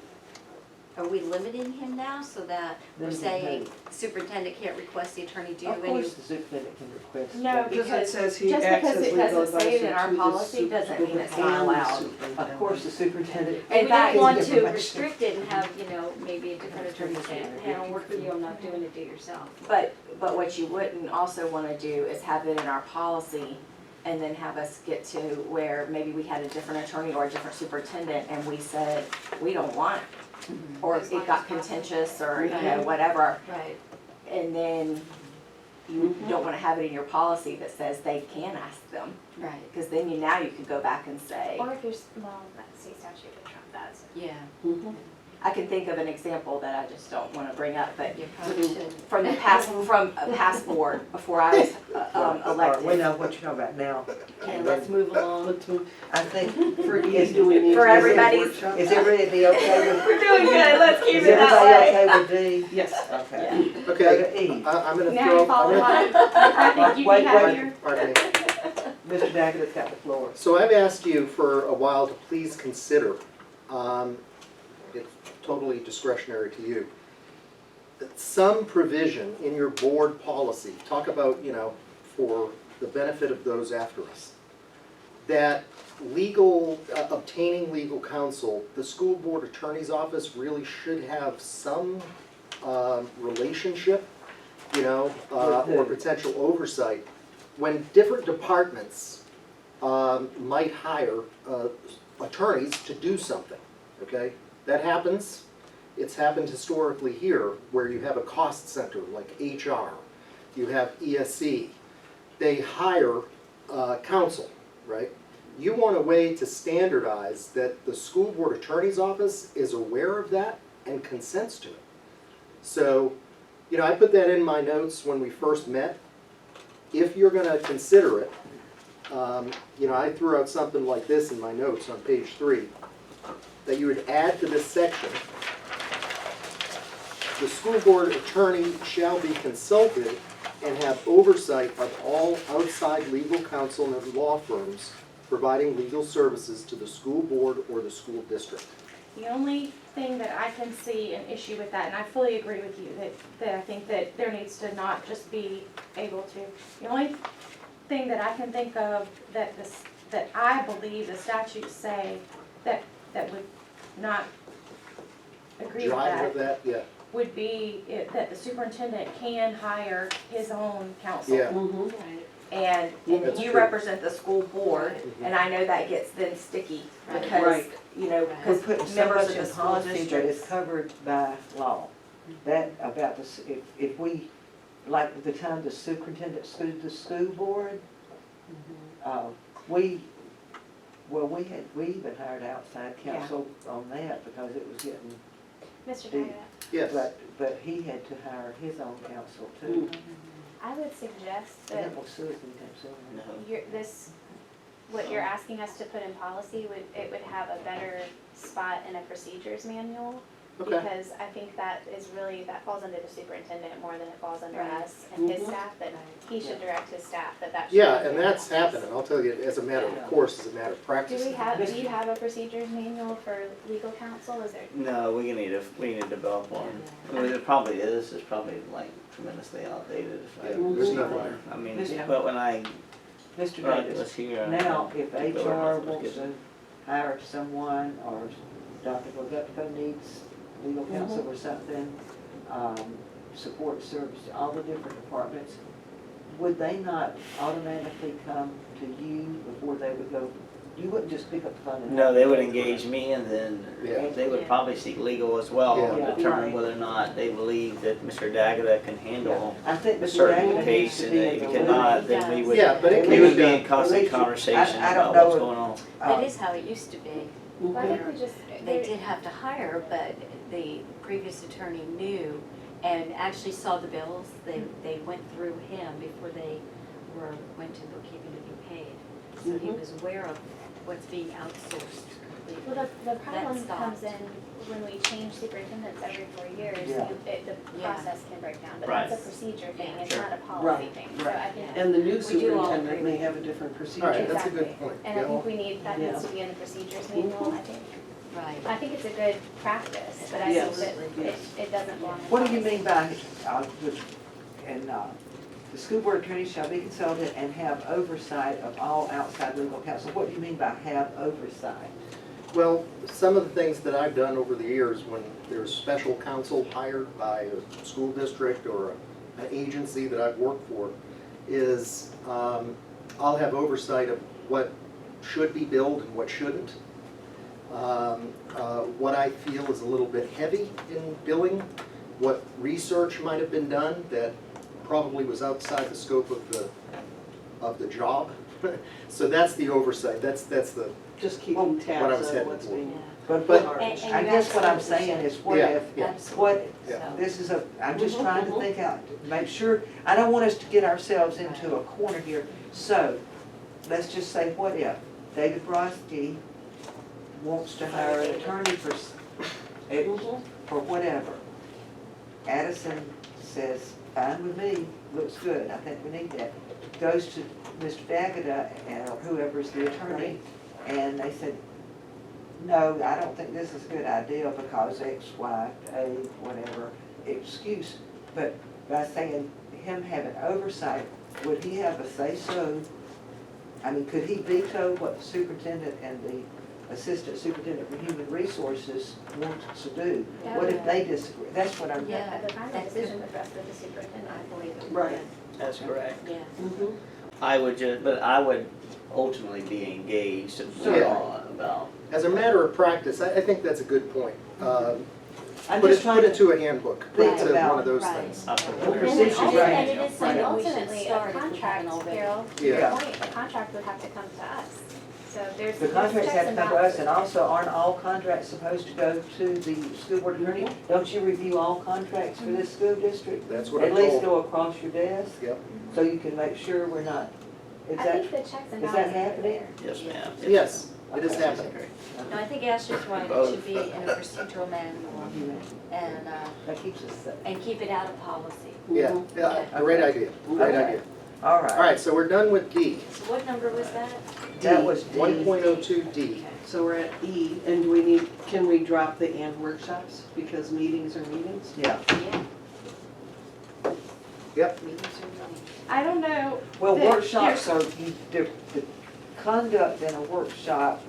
are we limiting him now so that we're Limiting saying superintendent can't request the attorney do Of any? course, the superintendent can request. No, that. Because it because says he just acts because as it legal doesn't say it in advisor our to the policy doesn't mean it's not superintendent allowed. and the Of course, the superintendent. And we In fact, don't want it's to information. restrict it and have, you know, maybe a different attorney say, hey, I'll work for you, I'm not doing it, do it yourself. But what you wouldn't also wanna do is have it in our policy and then have us get to where maybe we had a different attorney or a different superintendent and we said, we don't want it. Or As long it got as possible. contentious or, you know, Right. whatever, Right. and then you don't wanna have it in your policy that says they can ask them. Right. Because then now you could go back and say, Or if you're, well, that state statute would trump that, so. Yeah, Mhm. I can think of an example that I just don't wanna bring up, but you probably should. from a past board, before I was All right, we elected. know what you're talking about now. Okay, let's move along. Let's move. I think, For is, you, do we need For to have a everybody's- workshop? is everybody okay with, We're doing good, let's keep is it that way. everybody okay with D? Yes. Okay. Go Okay, to E. I'm gonna Now throw, you follow I'm gonna, mine. I think you'd Wait, be wait. happier. pardon me. Mr. Daggett's got the floor. So I've asked you for a while to please consider, it's totally discretionary to you, that some provision in your board policy, talk about, you know, for the benefit of those after us, that legal, obtaining legal counsel, the school board attorney's office really should have some relationship, you know, or potential oversight when different departments might hire attorneys to do something, okay? That happens. It's happened historically here, where you have a cost center like HR, you have ESC. They hire counsel, right? You want a way to standardize that the school board attorney's office is aware of that and consents to it. So, you know, I put that in my notes when we first met. If you're gonna consider it, you know, I threw out something like this in my notes on page 3, that you would add to this section, the school board attorney shall be consulted and have oversight of all outside legal counsel and law firms providing legal services to the school board or the school district. The only thing that I can see an issue with that, and I fully agree with you, that I think that there needs to not just be able to, the only thing that I can think of that that I believe the statutes say that would not agree with Jive that, with that, yeah. would be that the superintendent can hire his own counsel. Yeah. Mhm. Right. And That's you true. represent the school board, Mhm. and I know that gets then sticky, Right. because, Right. you know, We're because putting so members much of the in school policy that is districts. covered by law. That about this, if we like the time the superintendent sued the school board, we even hired outside counsel on that because it was getting, Mr. Daggett, Yes. but he had to hire his own counsel too. I would suggest And that that was Susan Thompson. what you're asking us to put in policy it would have a better spot in a procedures manual. Okay. Because I think that falls under the superintendent more than it falls under Right. us and his Mhm. staff, that he should direct his staff that should. Yeah, be and in that's practice. happening, I'll tell you, as a matter of course, as a matter of practice. Do you have a procedures manual for legal counsel? Is there? No, we need to develop one. I mean, it probably is, it's probably like tremendously outdated. Yeah, there's nothing. I mean, Yeah. but when I Mr. was Davis, here. now, if people HR were wants to hire someone, or Dr. Gupta needs legal counsel or something, support service, all the different departments, would they not automatically come to you before they would go? You wouldn't just pick up the phone and. No, they would engage me and then Yeah. they would Yeah. probably seek legal as well Yeah. and Yeah. determine Right. whether or not they believe that Mr. Daggett can handle I think a Mr. certain Daggett needs case to and be if in he the cannot, then we would, Yeah, but it At we can would be be in done. constant At least- conversation I don't about know what's if- going on. That is how it used to be. Well, I think we just. They did have to hire, but the previous attorney knew and actually saw the bills. They went through him before they went to bookkeeping to be paid. So he was aware of what's being outsourced completely. Well, the problem stopped. comes in when we change superintendents every 4 years, Yeah. The Yeah. process can break down, but Right. that's a procedure thing, it's Sure. not a policy Right, thing, so right. I think. And the new We do all superintendent agree. may have a different procedure. All right, that's a good Exactly. point. And I Yeah. think we need, that needs Yeah. to be in the procedures manual, Right. I think it's a good practice, but I Yes, think that yes. it doesn't belong in What do you policy. mean by, the school board attorney shall be consulted and have oversight of all outside legal counsel? What do you mean by have oversight? Well, some of the things that I've done over the years, when there's special counsel hired by a school district or an agency that I've worked for, is I'll have oversight of what should be billed and what shouldn't. What I feel is a little bit heavy in billing, what research might have been done that probably was outside the scope of the job. So that's the oversight, that's the, Just keeping what I tabs was on heading what's for. being But, But- charged. And I you guess what I'm absolutely saying should. is what Yeah, if, yeah. Absolutely. Yeah. So- this is I'm just trying to Mhm. think out, make sure, I don't want us to get ourselves into a corner here. So, let's just say, what if David Brodsky wants to hire an attorney for whatever? Addison says, fine with me, looks good, I think we need that. Goes to Mr. Daggett or whoever's the attorney, and they said, no, I don't think this is a good idea because X, Y, A, whatever excuse. But by saying him having oversight, would he have a say-so? I mean, could he veto what the superintendent and the assistant superintendent for human resources wants to do? What if they disagree? That's what I'm, Yeah. The final decision would rest with the superintendent, I believe. Right. That's correct. Yeah. Mhm. But I would ultimately be engaged about. as a matter of practice, I think that's a good point. I'm Put just it trying to. to a handbook, put it think to about- one of those Right. things. I put Well, it procedures, there. right. And it is And something we should ultimately, a start if we contract, haven't already. Carol, to Yeah. your point, a contract would have to come to us. So there's. The contracts there's have to checks come to us, balances. and also aren't all contracts supposed to go to the school board attorney? Don't you review all contracts for this school district? That's what I'm At least told. go across your desk, Yep. so you can make sure we're not, is I that, think the checks and is that balances are happening? there. Yes, ma'am. Yes, it is Okay. happening. No, I think Ashley's right, it should be in a procedural manual and, That keeps us safe. and keep it out of policy. Yeah, yeah, great idea, great Okay. idea. All right. All right, so we're done with D. So what number was that? That was D. 1.02D. So we're at E, and can we drop the and workshops, because meetings are meetings? Yeah, Yeah. Yep. Meetings are meetings. I don't know. well, The- workshops are, the conduct in a workshop,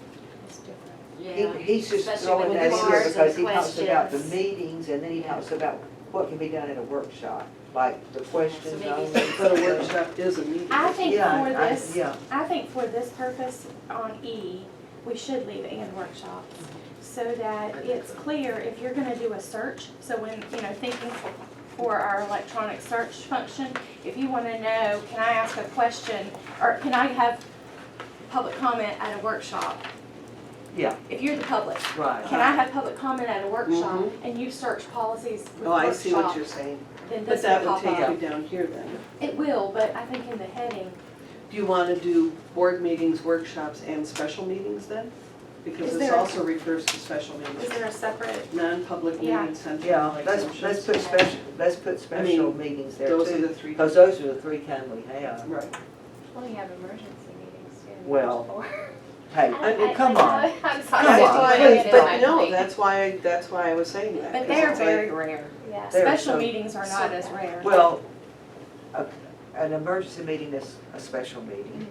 It's different. Yeah. he's just Especially throwing with that in the there cards because and he talks about the questions. meetings, and then he Yeah. talks about what can be done in a workshop, like the questions maybe on. But a workshop is a meeting. I think Yeah, for I- this, yeah. I think for this purpose on E, we should leave and workshops. So that it's clear if you're gonna do a search, so when, thinking for our electronic search function. If you wanna know, can I ask a question, or can I have public comment at a workshop? Yeah, If you're the public, right. can I have public comment at a workshop Mhm. and you search policies with Oh, I see what workshop? you're saying. Then But this that will would pop take up. you down here then. It will, but I think in the heading, Do you wanna do board meetings, workshops, and special meetings then? Because Is this there- also refers to special is meetings. there a separate, Non-public Yeah. meetings, central Yeah, exemptions. let's put special mean, meetings there Those are the too, three. because those are the three kind we have. Right. Well, you have emergency meetings too. Well, Hey, I- come I- on. I'm sorry. Come That's on, why, please, but no, plate. that's why I was saying that. but 'cause they're it's like- very rare. Yeah. There. Special so- meetings are not as rare. Well, an emergency meeting is a special meeting.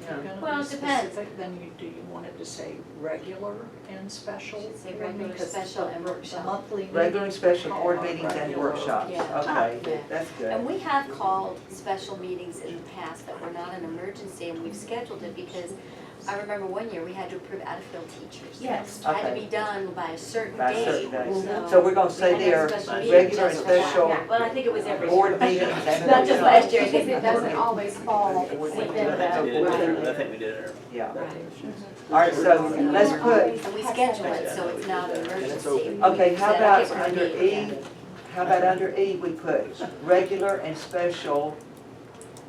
If you're gonna Well, be it depends. specific, then do you want it to say regular and special? Should say regular, Because special, the- and the workshop. monthly meeting Regular and special call board it meetings and regular. workshops, Yeah. okay, Yeah. that's good. And we have called special meetings in the past that were not an emergency, and we've scheduled it because I remember one year we had to approve out-of-field teachers. Yes. It had to Okay. be done by a certain By a date. certain day. So So we're gonna say we had there, a special meeting regular and just for that. special Yeah, well, I think it was every year. board meetings and Not just workshops. last year. Because it doesn't always fall I within think we the. did it, I think we did it. Yeah, Right. all right, so let's put, And we schedule it, so it's not an emergency. okay, how So about if we're under meeting, E, how about under E, we put regular and special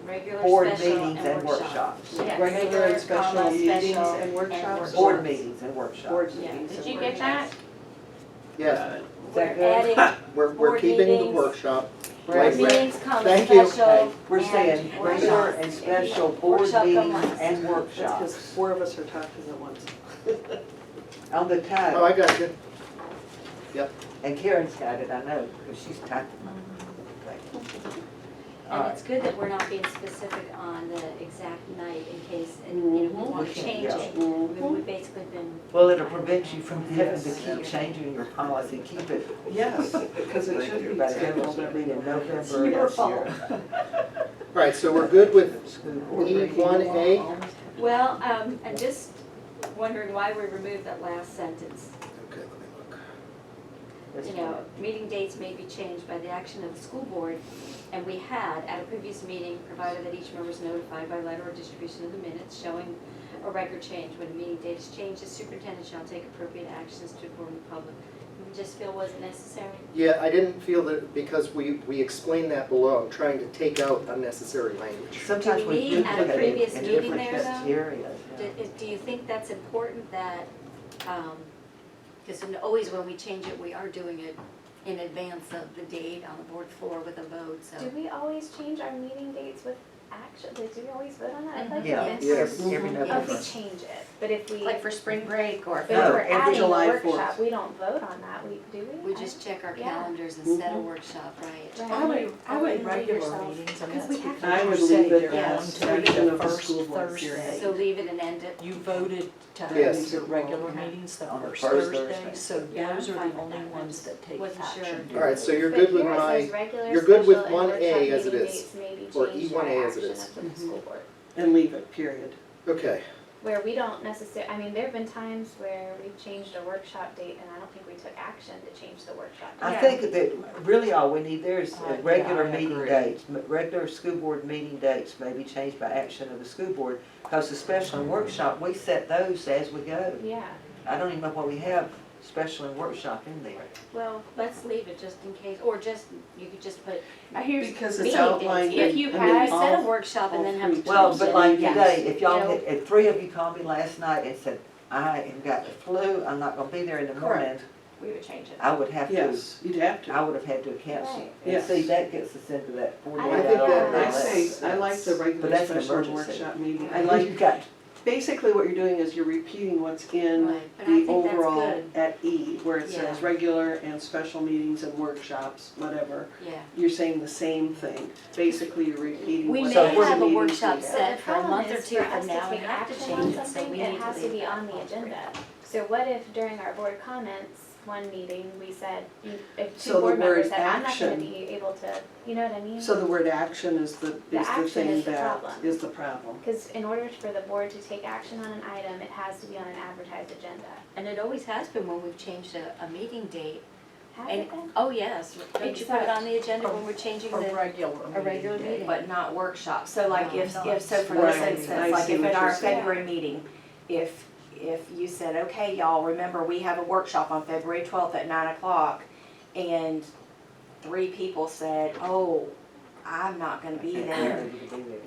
Regular, board special, meetings and workshops. Yes. Regular and special comma, meetings special, and workshops. and Board meetings and workshops. Board Yeah. meetings Did and you get that? Yes, Got it. Is that We're good? adding we're Board keeping the meetings. workshop. board Right. meetings, comma, Thank you. special, We're and saying regular workshops. and special board Workshop meetings comma. and That's workshops. because 4 of us are talking at once. On the Oh, title, I got you. and Karen's got it, I know, because she's typing. All And right. it's good that we're not being specific on the exact night in case, and, you know, we Mhm. want We to can't, change yeah. it. Mhm. We've basically been. Well, it'll prevent you from having to Yes. keep changing your policy, keep it. Yes, because it should be Everybody scheduled else every in November It's this your fault. year. All right, so we're good with School board. E1A? Well, I'm just wondering why we removed that last sentence. Okay, let me look. That's You know, fine. meeting dates may be changed by the action of the school board, and we had, at a previous meeting, provided that each member is notified by letter or distribution of the minutes showing a record change. When a meeting date is changed, the superintendent shall take appropriate actions to inform the public. We just feel wasn't necessary. Yeah, I didn't feel that, because we explained that below, I'm trying to take out unnecessary language. Sometimes Do we we need at a duplicate previous it in meeting different there, though? areas. yeah. Do you think that's important that, because always when we change it, we are doing it in advance of the date on the board floor with a vote, so. Do we always change our meeting dates with action, like, do we always vote on that? I thought Yeah, we did. Yes. every Mhm. Oh, if we November. change it, but if we, Like but for spring break or. if No, we're every adding a July workshop, 4th. we don't vote on that, do we? We just check our Yeah. calendars and set a Mhm. workshop, right? Right. I would Only regular yourself. meetings, and Because that's we have to- because I would you say leave it they're as going to section be of the the first school board Thursday. period. So leave it and end it. You voted to Yes. have the regular Okay. meetings the On the first first Thursday, Thursday. so Yeah, those I'm are fine the with only that. I ones just that take wasn't sure. action. All right, so you're But good with here it my, says regular, you're good with special, and 1A workshop as it meeting is, dates may be or changed E1A by as it action is. of the Mhm. school board. And leave it, period. okay. Where we don't necessarily, I mean, there've been times where we've changed a workshop date and I don't think we took action to change the workshop date. I Yeah. think that really all we need there is Yeah, regular I meeting agree. dates. Regular school board meeting dates may be changed by action of the school board, because the special and workshop, we set those as we go. Yeah, I don't even know why we have special and workshop in there. Well, let's leave it just in case, or just, you could just put Here's, Because it's meeting outlined dates. in, If you I mean, had set a all, workshop and then have to change it. Well, but like Yes. today, if y'all, You know, if 3 of you called me last night and said, I have got the flu, I'm not gonna be there in the morning, we would change it. I would have to, yes, you'd have to. I would have had to cancel. Right. And Yes. see, that gets us into that 48 I think hour. that I makes say, I like the But regular that's an special emergency. workshop meeting. I And like, you've got, basically what you're doing is you're repeating what's in Right, but I the think that's overall good. at E, where it Yeah. says regular and special meetings and workshops, whatever. Yeah. You're saying the same thing. Basically, you're repeating We what may So the we're- have a meetings workshop we So had. set the for a month problem or is two for from us now to and take have to action on change it, so something, we it need to has to leave be that on the off. agenda. So what if during our board comments, one meeting, we said, if So two the board members word said, I'm not gonna action- be able to, you know what I mean? So the word action is the action thing is the that problem. is the problem. Because in order for the board to take action on an item, it has to be on an advertised agenda. And it always has been when we've changed a meeting date. Has And, it been? oh yes, don't you put it on the agenda when we're changing A the, regular a regular meeting. meeting? But not workshops, so like if, No. so for Right, this I instance, like see if what in our you're saying. February meeting, if you said, okay, y'all, remember, we have a workshop on February 12th at 9 o'clock, and 3 people said, oh, I'm not gonna be there,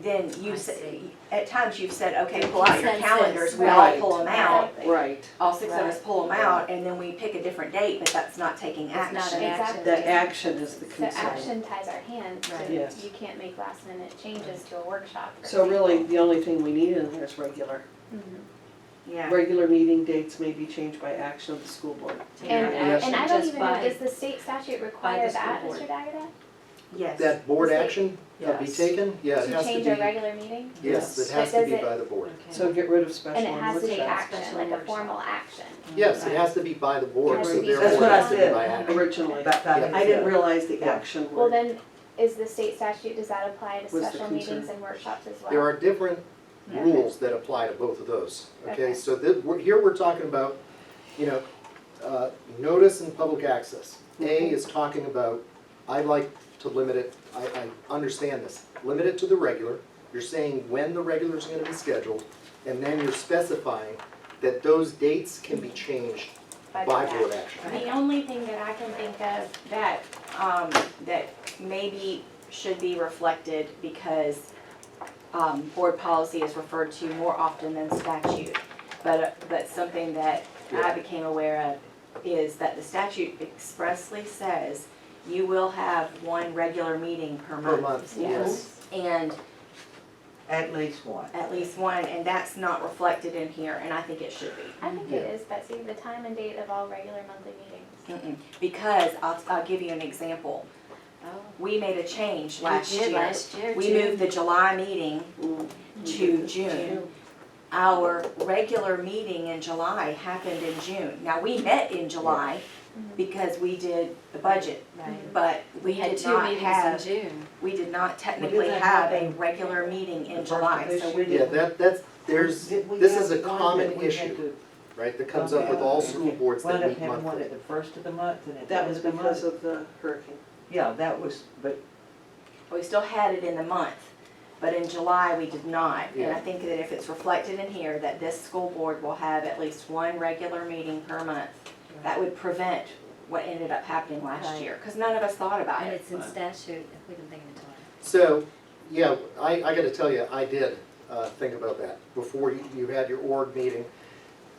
then you I said, see. at times you've said, okay, pull out your Consensus, calendars, we all right. pull them out, Exactly. Right, all 6 of us Right. pull them out, and then we pick a different date, but that's not taking It's not action. an action. Exactly. the action is the So consent. action ties our hands, so Right. Yes. you can't make last minute changes to a workshop. for So really, example. the only thing we need in there is regular. Mhm. Yeah. Regular meeting dates may be changed by action of the school board. And, Yes. and I don't Just even know, by- does the state statute require the school that, board. Mr. Dagada? Yes. That board Is it- action be Yes. taken? Yeah, it To has to change a be, regular meeting? yes, it Yes. has But to does be it- by the board. So get rid of special And it and has to take workshops. action, Special like a workshop. formal action. Yes, it has to be by the board, Has so to be therefore That's it what I has to be said. by action. Originally. Yeah. I didn't realize the Yeah. action Well, word. then, is the state statute, does that apply to Was the special concern. meetings and workshops as well? There are different Yeah. rules that apply to both of those, okay? Okay. So here we're talking about, you know, notice and public access. A is talking about, I like to limit it, I understand this, limit it to the regular. You're saying when the regular is gonna be scheduled, and then you're specifying that those dates can be changed by board action. The only thing that I can think of that, that maybe should be reflected because, board policy is referred to more often than statute. But something that I became aware of is that the statute expressly says you will have one regular meeting per month. Per month, yes. And At least one. at least one, and that's not reflected in here, and I think it should be. I think it is, Betsy, the time and date of all regular monthly meetings. Because I'll give you an example. Oh, We made a change we last did year. last year We too. moved the July meeting Mm. to June. Our regular meeting in July happened in June. Now, we met in July because we did the budget, Right. but We had did 2 not meetings in have, June. we did not technically that have a happen regular meeting the in first of July, this so year? we Yeah, that's, there's, Did we this have is a one common that we had issue, to right, that comes up with all school boards Wound that up meet having one monthly. at the first of the month and at the That end was of the because month? of the hurricane. Yeah, that was, but we still had it in the month. But in July, we did not. And I Yeah. think that if it's reflected in here, that this school board will have at least one regular meeting per month, that would prevent what ended up happening last Right. year, because none of us thought about And it. it's in statute, if we can think of it twice. So, yeah, I gotta tell you, I did think about that before you had your org meeting.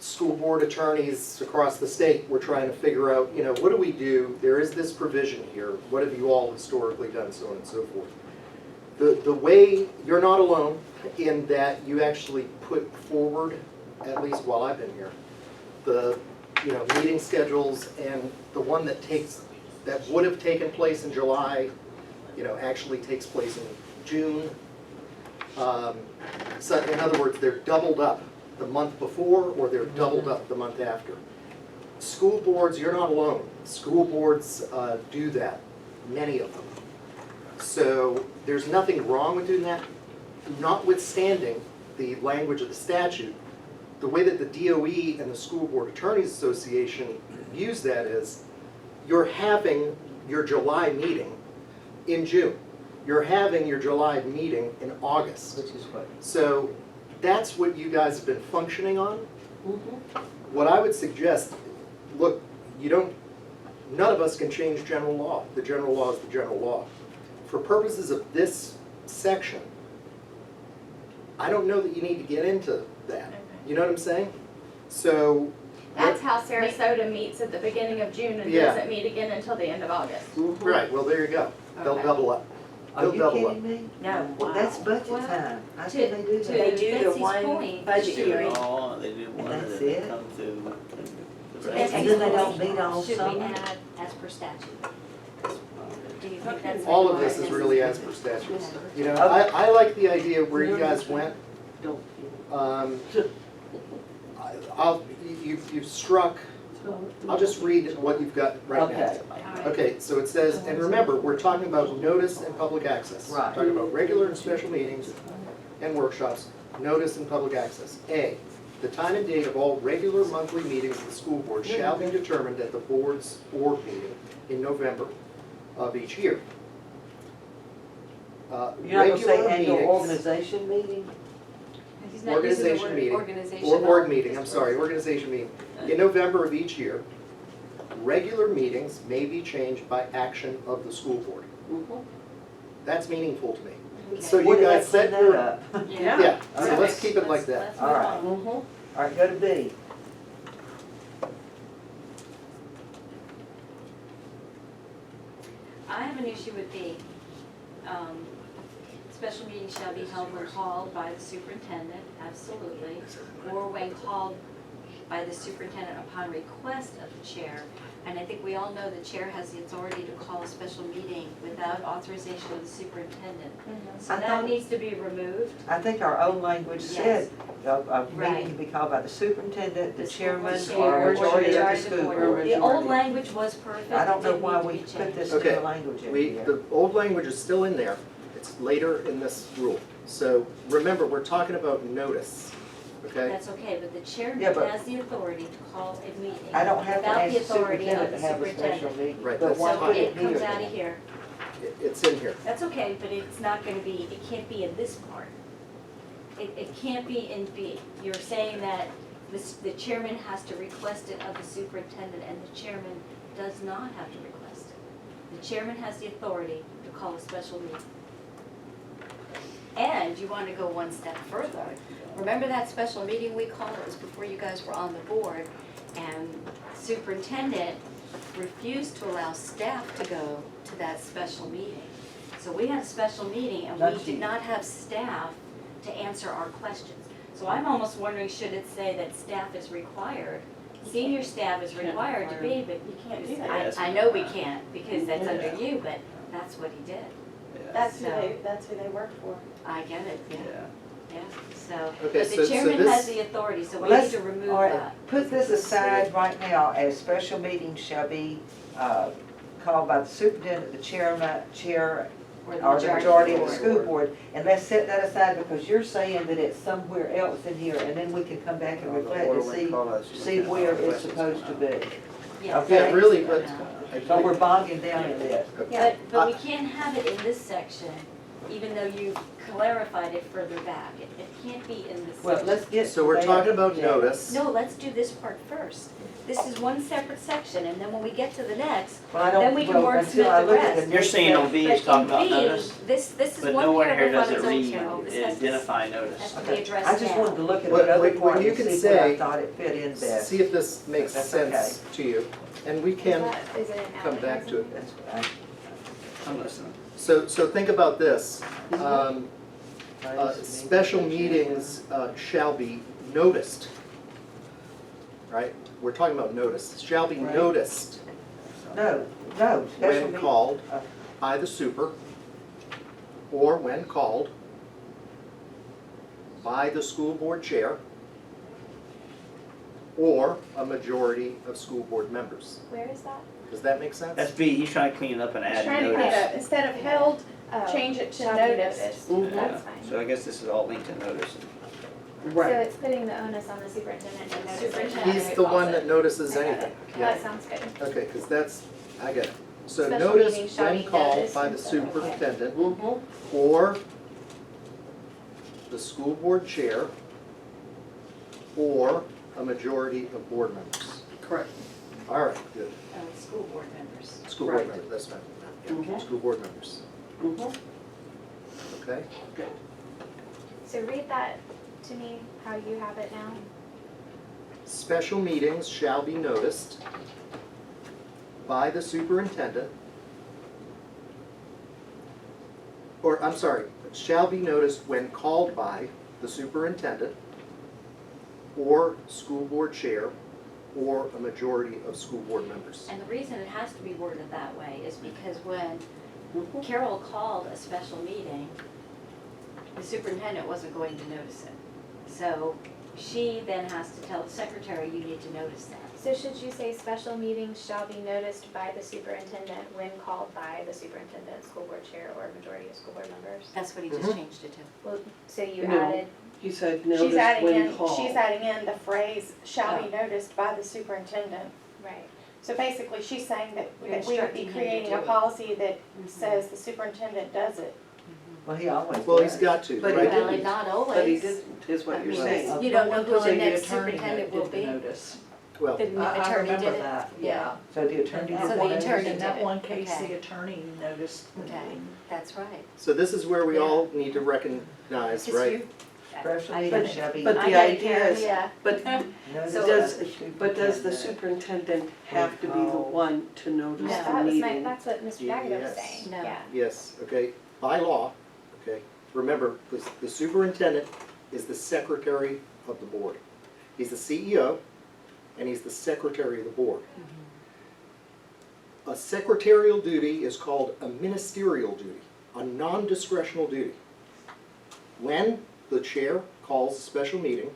School board attorneys across the state were trying to figure out, you know, what do we do? There is this provision here, what have you all historically done, so on and so forth. The way, you're not alone in that you actually put forward, at least while I've been here, the, you know, meeting schedules and the one that would have taken place in July, you know, actually takes place in June. So in other words, they're doubled up the month before or they're doubled up the month after. School boards, you're not alone. School boards do that, many of them. So there's nothing wrong with doing that, notwithstanding the language of the statute. The way that the DOE and the School Board Attorneys Association use that is, you're having your July meeting in June. You're having your July meeting in August. which is what, So that's what you guys have been functioning on. What I would suggest, look, none of us can change general law. The general law is the general law. For purposes of this section, I don't know that you need to get into that. You know what I'm saying? So. That's how Sarasota meets at the beginning of June and Yeah. doesn't meet again until the end of August. Right, well, there you go. They'll Okay. double up. are They'll you double up. kidding me? No. Well, that's budget Well, time. I to- said they do to- that. They do the Betsy's one point, budget They do hearing. it all, they do one, and that's then it? they come to the And rest. then they don't meet all Should we summer? add as per statute? Do you think that's? All of this is really as per statute. You know, I like the idea where you guys went. Don't. You've struck, I'll just read what you've got right now. Okay, Okay, so it says, and remember, we're talking about notice and public access. Right. Talking about regular and special meetings and workshops, notice and public access. A, The time and date of all regular monthly meetings of the school board shall be determined at the board's board meeting in November of each year. You're not gonna say Regular annual meetings- organization meeting? He's not using the Organization word meeting, organization. or board meeting, I'm sorry, organization meeting, in November of each year. Regular meetings may be changed by action of the school board. That's meaningful to me. So you Where did guys that set clean your, that up? Yeah. yeah, so Okay. let's keep it like that. Let's All move right. on. All right, go to B. I have an issue with B. Special meetings shall be held when called by the superintendent, absolutely, or when called by the superintendent upon request of the chair. And I think we all know the chair has the authority to call a special meeting without authorization of the superintendent. So I that thought- needs to be removed. I think our old language said a Right. meeting can be called by the superintendent, the The school chairman, chair, or a majority of the majority school board. board. The old language was perfect. I don't It know didn't why need to we be put changed. this Okay, new language in here. The old language is still in there, it's later in this rule. So remember, we're talking about notice, okay? That's okay, but the chairman Yeah, but- has the authority to call a meeting I don't have to without ask the the authority of superintendent the to have a special superintendent. meeting, Right, but that's why So put it it comes here out then? of here. It's in here. That's okay, but it's not gonna be, it can't be in this part. It can't be in B. You're saying that the chairman has to request it of the superintendent, and the chairman does not have to request it. The chairman has the authority to call a special meeting. And you wanna go one step further. Remember that special meeting we called, it was before you guys were on the board, and superintendent refused to allow staff to go to that special meeting. So we had a special meeting and we Not you. did not have staff to answer our questions. So I'm almost wondering, should it say that staff is required? Senior staff is required to be, but You can't do that. I know we can't because that's under you, but that's what he did. That's So- that's who they work for. I get it, yeah, Yeah. so, Okay, but so- the so chairman this- has the authority, so Well, we need let's- to remove all right, that. Put this aside right now, as special meetings shall be called by the superintendent, the chair, or the majority of the school board. And let's set that aside because you're saying that it's somewhere else in here, and then we can come back and reflect and see where it's supposed to be. Yes. Okay. Yeah, really, but. So we're bogging down in this. But we can't have it in this section, even though you clarified it further back. It can't be in this Well, section. let's get. So we're there. talking about Yeah. notice. No, let's do this part first. This is one separate section, and then when we get to the next, Well, I don't- then we can well, wordsmith until I the look at rest. the You're saying on next B But is talking in about B, notice, this is but one nowhere here paragraph does on it its own, read, Carol. This has to- identify notice. has to be Okay. addressed I just wanted to now. look at Well, another when part you and can see where I say- thought it fit in best. See if this makes That's sense to you, and we can Is it an come back to it. That's fine. I'm listening. So think about this. Special meetings shall be noticed, right? We're talking about notice. Shall be Right. noticed No, special when meeting. called Uh, by the super, or when called by the school board chair, or a majority of school board members. Where is that? Does that make sense? That's B, he's trying to clean it up and add Trying to clean it notice. up, instead of held, Oh, change it to shall be noticed. Mhm. Yeah. That's fine. So I guess this is all linked to notice. So Right. it's putting the onus on the superintendent to notice it. Superintendent. He's the one that notices I got anything. it. Yeah. That sounds good. Okay, because that's, I get it. So Special notice meetings shall when be called noticed by the instead of- superintendent Mhm. or the school board chair or a majority of board members. Correct. All right, good. School board members. School board Right. members, that's fine. Yeah, Mhm. school board members, Mhm. okay? So read that to me, how you have it now. Special meetings shall be noticed by the superintendent, or, I'm sorry, shall be noticed when called by the superintendent or school board chair or a majority of school board members. And the reason it has to be worded that way is because when Mhm. Carol called a special meeting, the superintendent wasn't going to notice it. So she then has to tell the secretary, you need to notice that. So should you say special meetings shall be noticed by the superintendent when called by the superintendent, school board chair, or majority of school board members? That's what he just Mhm. changed it to. Well, so you No. added, He said She's notice adding when in, called. she's adding in the phrase shall be noticed by the superintendent. right, So basically, she's saying that You're we would be instructing him to creating do a it. policy that Mhm. says the superintendent does it. Well, he always Well, he's does. got to, But he right? Well, didn't. not always. But he didn't, is what I you're mean, saying. You don't know who So the next attorney superintendent will did the be. notice. Well, The I attorney remember did it? that, Yeah. So the attorney did So the one the attorney In that did it. one case, Okay. the attorney noticed the Okay, meeting. that's right. so this is where we Yeah. all need to recognize, Just right? you- Special I meeting get it. shall be But I the get it, idea Karen, is, Yeah. but noticed So- by does, the but does the superintendent. superintendent have to be the one to notice No. the that was my, meeting? that's what Mr. Daggett was Yes. saying, No. yeah. Yes, okay, by law, okay, remember, the superintendent is the secretary of the board. He's the CEO, and he's the secretary of the board. A secretarial duty is called a ministerial duty, a non-discretional duty. When the chair calls a special meeting,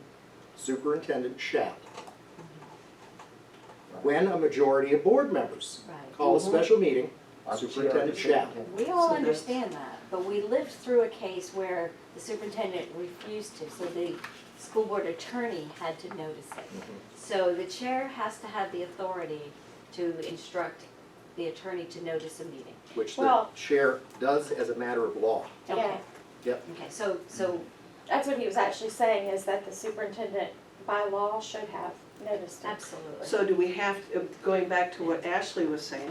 superintendent shall. When a majority of board members Right. call a Mhm. special meeting, Or superintendent chair shall. of the We all So that's- understand that, but we lived through a case where the superintendent refused to, so the school board attorney had to notice it. So the chair has to have the authority to instruct the attorney to notice a meeting. Which the Well- chair does as a matter of law. Yeah. Okay, so, That's what he was actually saying, is that the superintendent by law should have noticed it. absolutely. So do we have, going back to what Ashley was saying,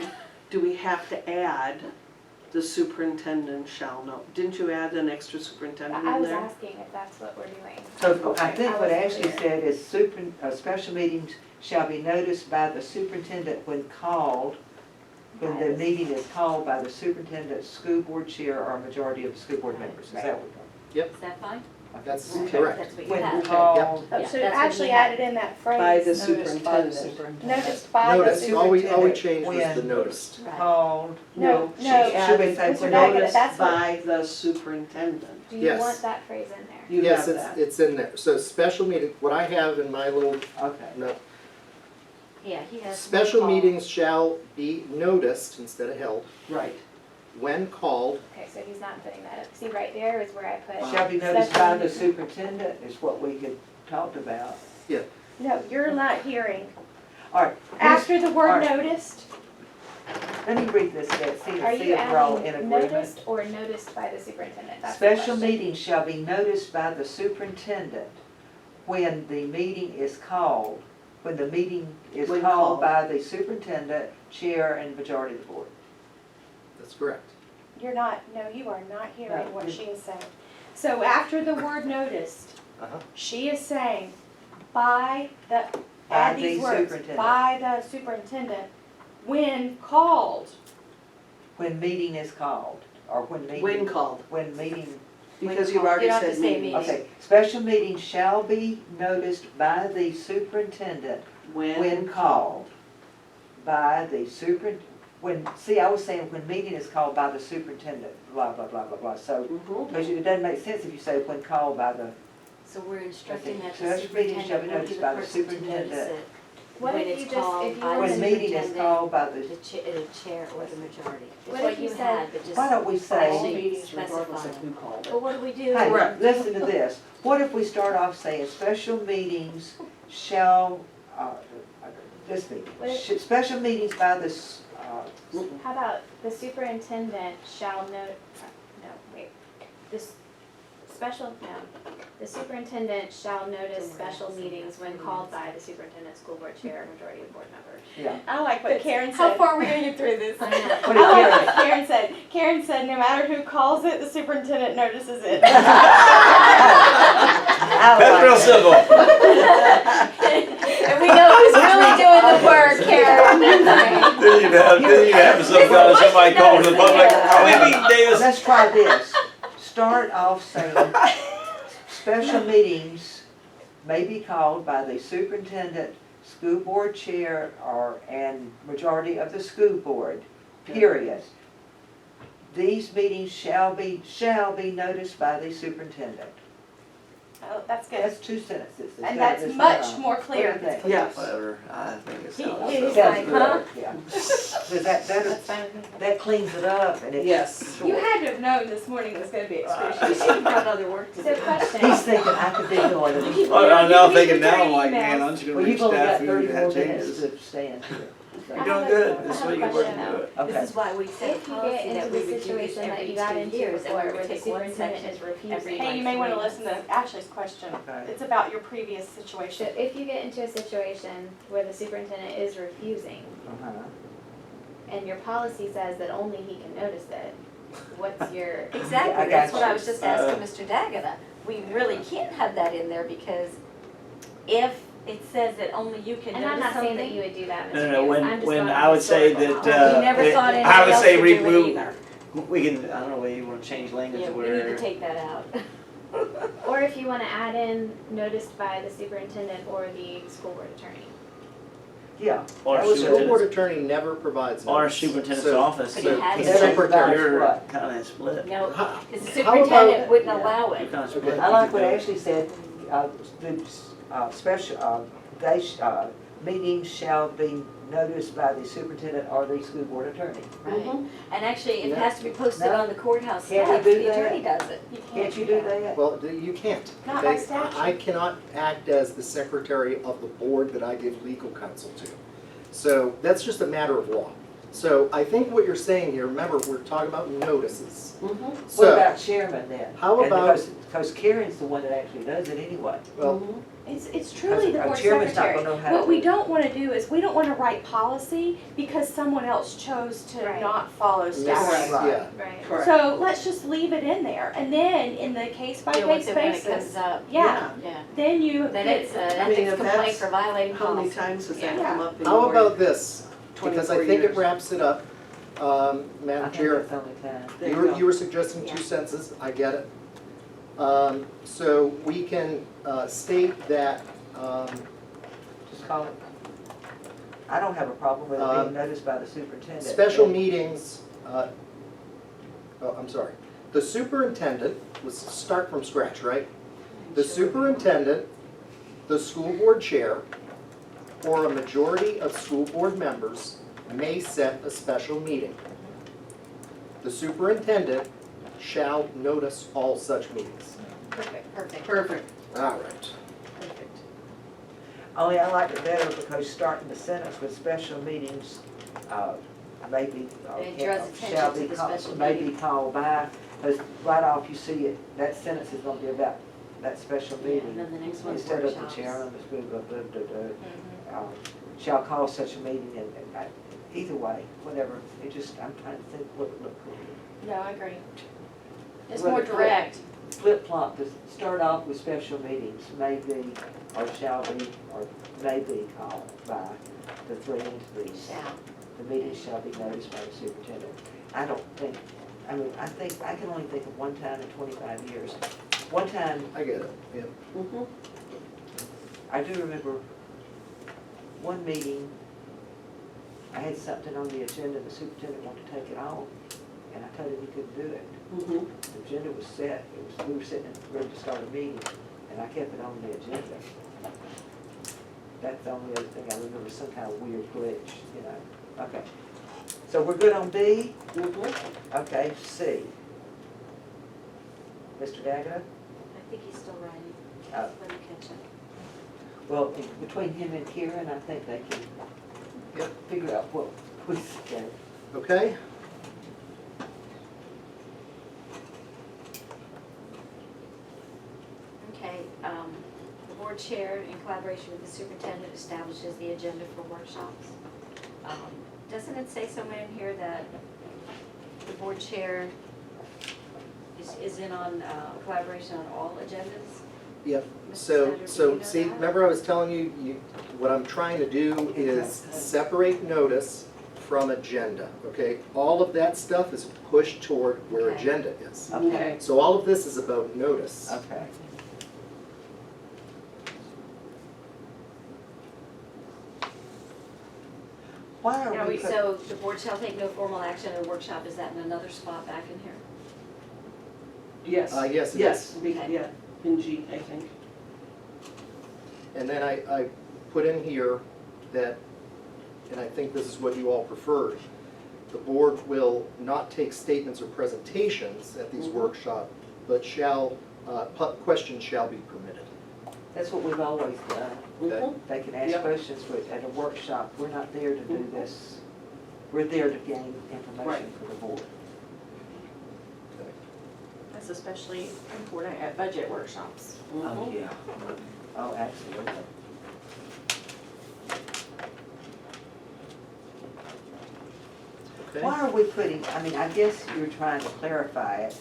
do we have to add the superintendent shall know? Didn't you add an extra superintendent I in was there? asking if that's what we're doing. So I think what Okay. Ashley said is special meetings shall be noticed by the superintendent when called, when the meeting is called by the superintendent, school board chair, or a majority of the school board members. Is that what Is that fine? That's Okay, correct. That's what you When have. called, Oh, Yeah, so that's what actually we have. added in that By the phrase, Noticed by the superintendent. superintendent. noticed by the Notice, all we superintendent. changed was the When- notice. Right. called. No, Should- no, Should we say Mr. when Daggett, noticed? that's what- By the superintendent. Do you Yes. want that phrase in there? You Yes, have it's, that. it's in there. So special meeting, what I have in my little Okay. note, Yeah, he has. special call. meetings shall be noticed instead of held Right. when called. Okay, so he's not putting that up. See, right there is where I put. Shall be noticed by the special- superintendent is what we had talked about. No, you're not hearing. All right, After the word Alright. noticed, let me read this, see are if you we're all in adding agreement. noticed or noticed by the superintendent? That's the Special question. meetings shall be noticed by the superintendent when the meeting is called, when the meeting is When called called. by the superintendent, chair, and majority of the board. That's correct. You're not, no, you are not No, hearing what you- she is saying. So after the word noticed, Uh-huh. she is saying by the, By add the these words, superintendent. by the superintendent, when called. When meeting is called, or when meeting. When called, When meeting, because When you've called. already You don't have said to say meeting. meeting. okay, special meetings shall be noticed by the superintendent when called. By the see, I was saying when meeting is called by the superintendent, blah, blah, blah, blah, blah. So, Mhm. because it doesn't make sense if you say when called by the, So we're instructing that the Special meetings shall be superintendent will be noticed the by the person to notice superintendent. it. What When if it's you just, called if you by wanted when the to, meeting is superintendent, called by the, The chair or the majority. It's What what if you you said- had, but just. why don't we All say, meetings Specify. regardless of who called it. Well, what do we do? hey, Correct. listen to this. What if we start off saying special meetings shall, this meeting, What if- special meetings by the, how about the superintendent shall note, no, wait. This special, no. The superintendent shall notice special meetings when called by the superintendent, school board chair, or majority of board members. yeah. I like what Karen How said. far are we gonna get through this? I know. What I like did what Karen said. Karen said, no matter who calls it, the superintendent notices it. That's real simple. And we know who's really doing the work, Karen. Then you'd have somebody calling the public, are we meeting Davis? Let's try this. Start off saying, special meetings may be called by the superintendent, school board chair, and majority of the school board, period. These meetings shall be noticed by the superintendent. Oh, that's good. That's two sentences. And instead of that's just much one. more What clear. do you think? Yes. Whatever, I think it He- sounds. he's so- like, huh? Yeah. Does that, fine with me. that cleans it up and it's. Yes. You had to have known this morning was gonna be You excruciating. should have brought other work to So do. question. He's thinking I could be doing it. Oh, I'm now You thinking can now, return I'm like, man, emails. I'm just gonna Well, reach you've only got staff and 30 more have minutes changes. to stand here. You're doing good, this is I what have a you're working question, with. Okay. This is why we set a If you get policy that into we the would do this situation that every you got 2 into years, and before, we where would the take one superintendent section is refusing. every Hey, you may like wanna 3 listen months. to Ashley's question. Okay. It's about your previous So situation. if you get into a situation where the superintendent is refusing, Uh-huh. and your policy says that only he can notice it, what's your? I Exactly, got that's what I you. was just asking Mr. Daggett. We really can't have that in there because if it says that only you can And I'm notice not saying that something. you would do that, Mr. No, no, Hughes. when- I'm just when going I on would say historical that, knowledge. We never it- thought I anybody would else say would we- do it we- either. We can, I don't know, whether you wanna change language Yeah, or we need whatever. to take that out. Or if you wanna add in noticed by the superintendent or the school board attorney. Yeah. Or That The was school board superintendent's, attorney never provides or notice. superintendent's So- office. But it has so to. Secretary. You're What? kinda split. No, How- because the how about- superintendent wouldn't Yeah. allow You're it. kinda split. I like what You can do it. Ashley said, meetings shall be noticed by the superintendent or the school board attorney. Right. And actually, it Yeah. has to be posted No. on the courthouse Can't we steps, do the that? attorney does it. Can't you do that? Well, you can't. Not by Okay? statute. I cannot act as the secretary of the board that I give legal counsel to. So that's just a matter of law. So I think what you're saying here, remember, we're talking about notices. What So, about chairman then? How And about- because Karen's the one that actually does it anyway. well, It's truly the A board chairman's not secretary. gonna know how to What we do it. don't wanna do is, we don't wanna write policy because someone else chose to Right. not follow Miss- statute. Right. yeah, Right. Correct. So let's just leave it in there, and then in the case by Deal with case it when it basis, comes up. yeah, Yeah. then you. Then it's I an mean, ethics if complaint that's for violating How many policy. times has that Yeah. come up in how your about this? 24 Because I think it years? wraps it up. I Madam think Chair, that's the only time. There you you were, go. you were suggesting two Yeah. sentences, I get it. So we can state that, Just call it. I don't have a problem with it being noticed by the superintendent. special meetings, oh, I'm sorry. The superintendent, let's start from scratch, right? The superintendent, the school board chair, or a majority of school board members may set a special meeting. The superintendent shall notice all such meetings. Perfect, perfect. Perfect, All right. perfect. Only I like it better because starting the sentence with special meetings, maybe, It draws attention shall to be the called, special may meeting. be called by, because right off you see it, that sentence is gonna be about that special Yeah, meeting. and then the next one's Instead of the workshops. chairman of the school, blah, blah, blah, blah, Mhm. shall call such a meeting, and either way, whatever, it just, I'm trying to think what would look cool. No, I agree. It's Well, more the- direct. Flip flop, to start off with special meetings, may be, or shall be, or may be called by the three entities. Shall. The meeting shall be noticed by the superintendent. I don't think, I mean, I can only think of one time in 25 years. One time, I get it, yeah. I do remember one meeting, I had something on the agenda, the superintendent wanted to take it on, and I told him he couldn't do it. The agenda was set, we were sitting ready to start a meeting, and I kept it on the agenda. That's the only other thing I remember, some kind of weird glitch, you know. Okay. So we're good on B? Okay, C. Mr. Daggett? I think he's still writing. Oh. Let me catch up. Well, between him and Karen, I think they can figure out what we said. Okay? Okay, the board chair, in collaboration with the superintendent, establishes the agenda for workshops. Doesn't it say somewhere in here that the board chair is in on collaboration on all agendas? Yep. Mrs. So, Sanders, do you so know see, that? remember I was telling you, what I'm trying to do is separate notice from agenda, okay? All of that stuff is pushed toward where Okay. agenda is. Okay. So all of this is about notice. Okay. Why Now, are we put, so the board shall take no formal action at a workshop, is that in another spot back in here? Yes. Yes, it Yes, is. be- Okay. yeah. in G, I think. And then I put in here that, and I think this is what you all preferred, the board will not take statements or presentations at these workshops, but questions shall be permitted. That's what we've always done. Okay. They can ask Yep. questions at a workshop. We're not there to do this. We're there to gain Right. information for the board. Okay. That's especially important at budget workshops. Oh, yeah. Oh, absolutely. Okay. Why are we putting, I mean, I guess you're trying to clarify it.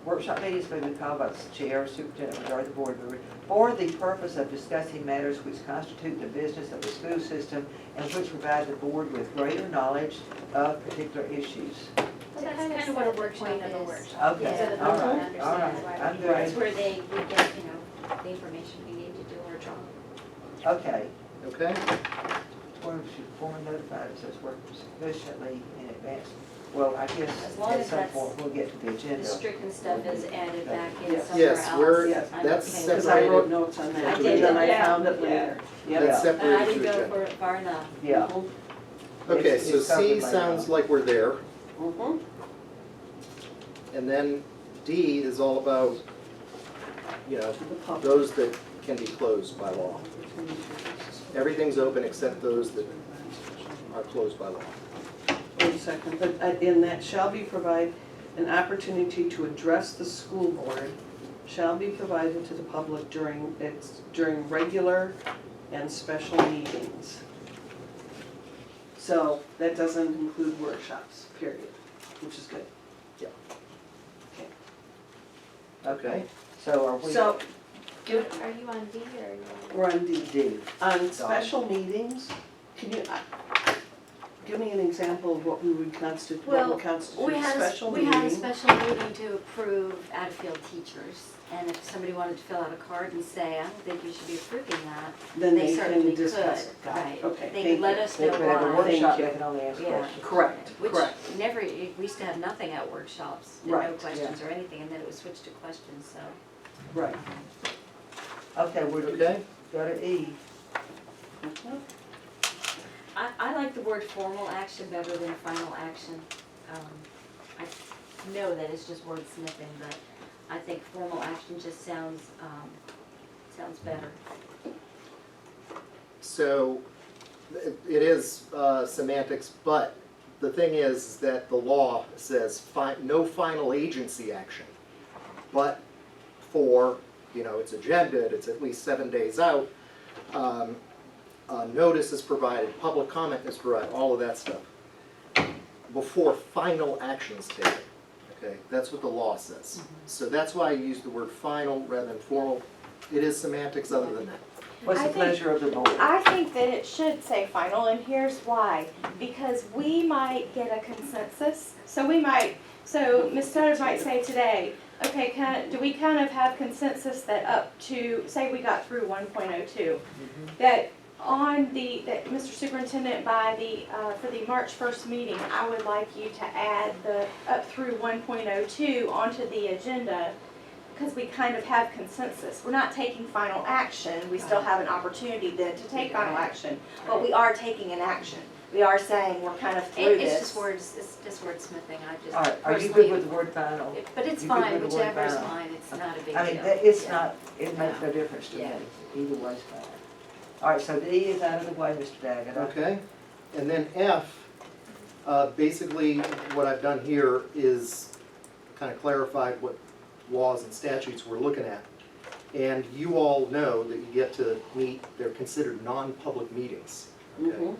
Workshop meetings may be called by the chair, superintendent, majority of the board member, for the purpose of discussing matters which constitute the business of the school system and which provide the board with greater knowledge of particular issues. Well, that's kind of what a workshop point is. of a workshop. Okay, Yeah. So the all board right, understands all right. why I'm we good. That's where we get, the information we need to do our job. Okay. Okay, Board should formally notify it says work sufficiently in advance. Well, I guess As long at as some that's- point we'll get to the The agenda. stricken stuff is added back in Yes. somewhere else. Yes, we're- Yes. I'm that's okay with Because separated. I wrote notes on that, I and did, then I yeah. found it later. that's Yep. And I separated didn't to go agenda. for far enough. Yeah. Okay, It's- so it's covered C later sounds on. like we're there, Mhm. and then D is all about, The public. those that can be closed by law. Everything's open except those that are closed by law. Wait a second, but in that shall be provide an opportunity to address the school board shall be provided to the public during regular and special meetings. So that doesn't include workshops, period, which is good. Okay, so are we? So, Are you on D or are you on? we're on D. D. On special meetings, can you give me an example of what would constitute We a had special we had a meeting? special meeting to approve out-of-field teachers. And if somebody wanted to fill out a card and say, I don't think you should be approving that, Then they they certainly can discuss could. it. Got it. Right. Okay, They thank could let you. us They know could have a why. workshop, Thank you. they can only ask Yeah. questions. Correct, Which correct. never, we used to have nothing at workshops, no Right, questions or anything, and then it was switched to questions, so. Right. Okay, we're, Okay? go to E. Mhm. I like the word formal action better than final action. I know that it's just wordsmithing, but I think formal action just sounds better. So it is semantics, but the thing is that the law says no final agency action. But for, its agenda, it's at least 7 days out, notice is provided, public comment is provided, all of that stuff, before final action is taken. Okay, that's what the law says. So that's why I use the word final rather than formal. It is semantics other than that. What's the I think- pleasure of the board? I think that it should say final, and here's why. Because we might get a consensus, so Ms. Studdard might say today, okay, do we kind of have consensus that up to, say we got through 1.02, that Mr. Superintendent, for the March 1st meeting, I would like you to add the up through 1.02 onto the agenda, because we kind of have consensus. We're not taking final action, we still have an opportunity then to take final action, but we are taking an action. We are saying we're kind of through It's this. just smithing, I just All right, are you good personally, with the word final? but it's you good fine, with the word whichever is final? fine, it's not a big deal. I mean, it's Yeah. not, it makes no difference to me. Yeah. Either way's fine. All right, so D is out of the way, Mr. Daggett. Okay? And then F, basically what I've done here is kind of clarified what laws and statutes we're looking at. And you all know that you get to meet, they're considered non-public meetings. Okay? Mhm.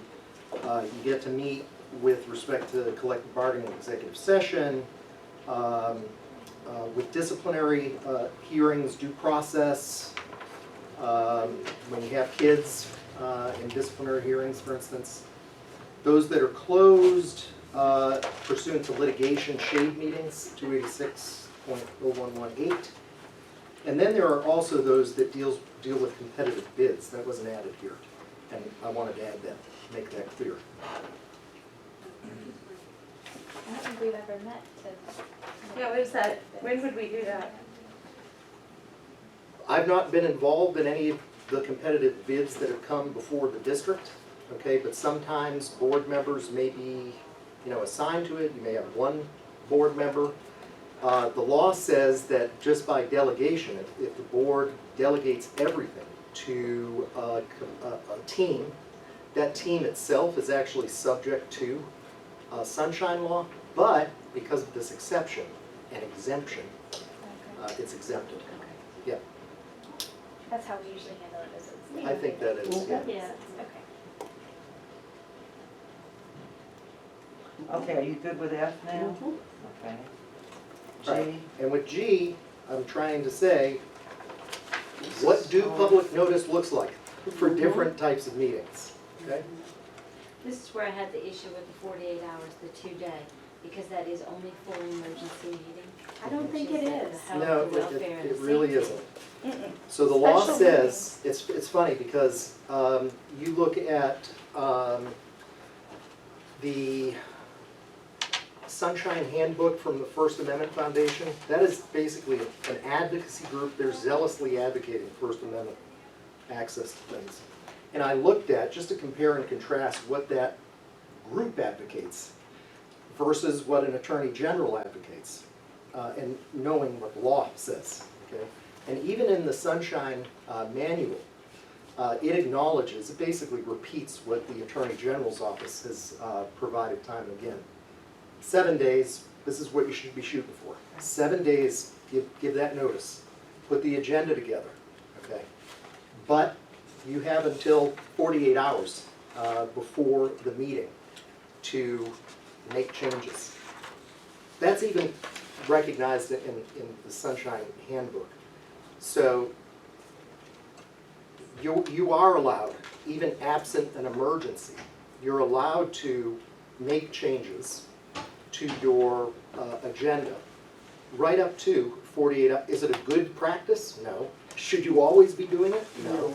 You get to meet with respect to collective bargaining executive session, with disciplinary hearings, due process, when you have kids in disciplinary hearings, for instance. Those that are closed pursuant to litigation shade meetings, 286.0118. And then there are also those that deal with competitive bids. That wasn't added here. And I wanted to add that, make that clear. I don't think we've ever met to. Yeah, what is that? When would we do that? I've not been involved in any of the competitive bids that have come before the district, okay, but sometimes board members may be, assigned to it, you may have one board member. The law says that just by delegation, if the board delegates everything to a team, that team itself is actually subject to sunshine law, but because of this exception and exemption, it's exempted. Yeah, That's how we usually handle it, is it's. I think that is, yeah. Yeah. Okay. Okay, are you good with F now? Okay. Right. G, And with G, I'm trying to say, what do public notice looks like for different types of meetings, okay? This is where I had the issue with the 48 hours, the 2-day, because that is only for an emergency meeting. I don't think it Which at is. the health, No, the welfare, and it really safety. isn't. So the law Special says, it's funny because you look at the Sunshine Handbook from the First Amendment Foundation. That is basically an advocacy group. They're zealously advocating First Amendment access to things. And I looked at, just to compare and contrast what that group advocates versus what an attorney general advocates, and knowing what the law says, okay? And even in the Sunshine Manual, it acknowledges, it basically repeats what the Attorney General's office has provided time and again. 7 days, this is what you should be shooting for. 7 days, give that notice. Put the agenda together, okay? But you have until 48 hours before the meeting to make changes. That's even recognized in the Sunshine Handbook. So you are allowed, even absent an emergency, you're allowed to make changes to your agenda right up to 48 hours. Is it a good practice? No. Should you always be doing it? No.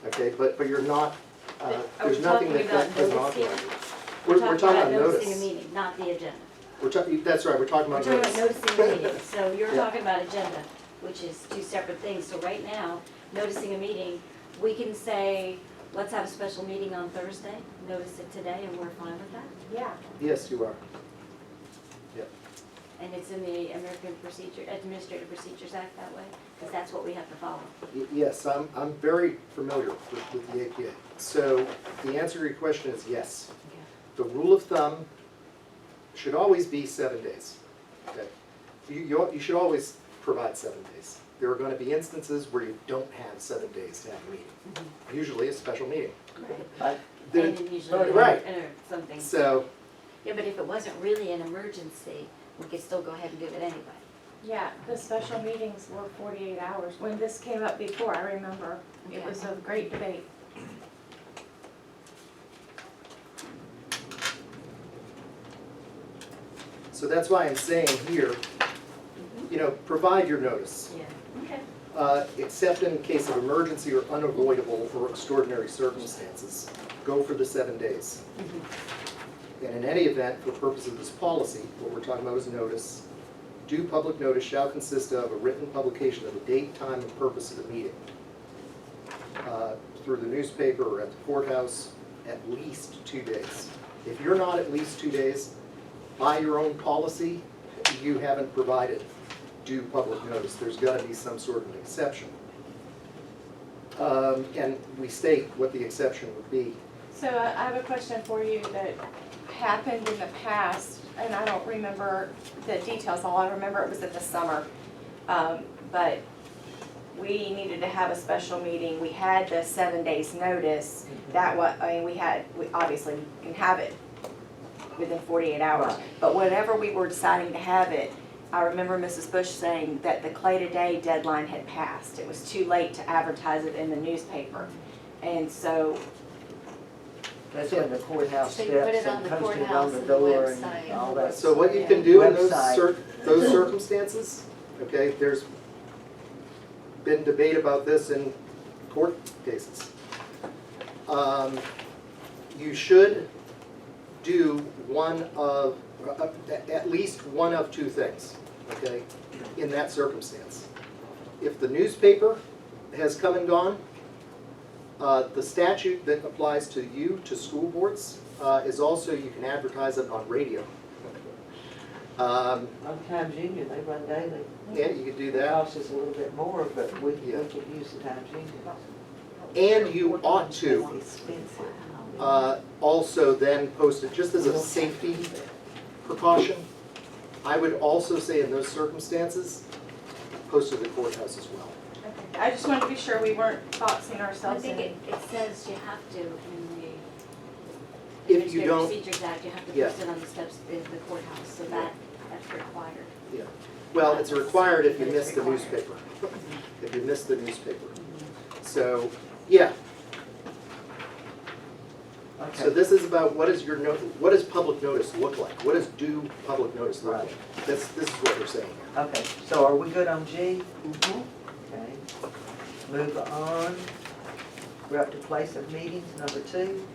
Okay, but you're not, Are we there's nothing talking that about doesn't notice here? authorize it. We're talking about noticing a notice. meeting, not the agenda. We're talking, that's right, we're talking We're about talking notice. about noticing a meeting, so you're Yeah. talking about agenda, which is two separate things. So right now, noticing a meeting, we can say, let's have a special meeting on Thursday, notice it today, and we're fine with that? Yeah. Yes, you are. And it's in the Administrative Procedures Act that way? Because that's what we have to follow. Yes, I'm very familiar with the APA. So the answer to your question is yes. The rule of thumb should always be 7 days. Okay? You should always provide 7 days. There are going to be instances where you don't have 7 days to have a meeting. Usually a special meeting. but And then usually, Right. or something. So, Yeah, but if it wasn't really an emergency, we could still go ahead and do it anyway. Yeah, the special meetings were 48 hours. When this came up before, I remember it was a great debate. so that's why I'm saying here, provide your notice. Yeah. Okay. Except in case of emergency or unavoidable or extraordinary circumstances, go for the 7 days. And in any event, for purpose of this policy, what we're talking about is notice. Due public notice shall consist of a written publication of the date, time, and purpose of the meeting through the newspaper or at the courthouse, at least 2 days. If you're not at least 2 days, by your own policy, you haven't provided due public notice. There's got to be some sort of an exception. And we state what the exception would be. So I have a question for you that happened in the past, and I don't remember the details. All I remember it was in the summer. But we needed to have a special meeting. We had the 7 days notice. That was, we obviously can have it within 48 hours. But whenever we were deciding to have it, I remember Mrs. Bush saying that the Clay Today deadline had passed. It was too late to advertise it in the newspaper. And so that's when the courthouse So you put steps it on and the posted it courthouse on the and the door website. and all that. So what you can do in Website. those circumstances, okay, there's been debate about this in court cases. You should do one of, at least one of two things, okay, in that circumstance. if the newspaper has come and gone, the statute that applies to you, to school boards, is also, you can advertise it on radio. On Times Union, they run daily. Yeah, you could do It that. costs us a little bit more, but we Yeah. could use the Times Union. And you ought to It's expensive. also then post it just as a safety precaution. I would also say in those circumstances, post to the courthouse as well. Okay. I just wanted to be sure we weren't boxing I ourselves think in. it says you have to in the If you Administrative don't, Procedures Act, you have to Yeah. post it on the steps of the courthouse, so that's required. yeah. Well, it's required if you It is miss the required. newspaper. If you miss the newspaper. So, yeah, so Okay, this is about what is your what does public notice look like? What does due public notice look Right. like? This is what we're saying. okay, so are we good on G? Mhm. Okay. Move on. We're up to place of meetings, number 2.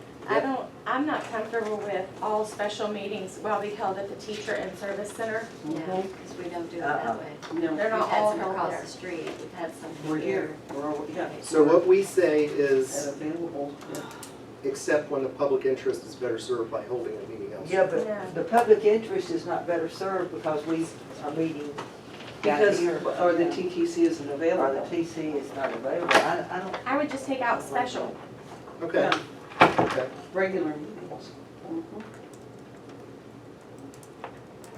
I'm not comfortable with all special meetings will be held at the teacher and service center. Yeah, Mhm. because we don't do it Uh-uh. that way. No, They're We've not had all some held across there. the street, we've had some we're here. here, we're, yeah. So what we say And is, available, yeah. except when the public interest is better served by holding a meeting Yeah, elsewhere. but the public interest is not better served because we are meeting down Because, here. or the TTC isn't Or available. the TC is not available. I don't, I would just take out special. Okay, Yeah, okay, regular meetings. Mhm.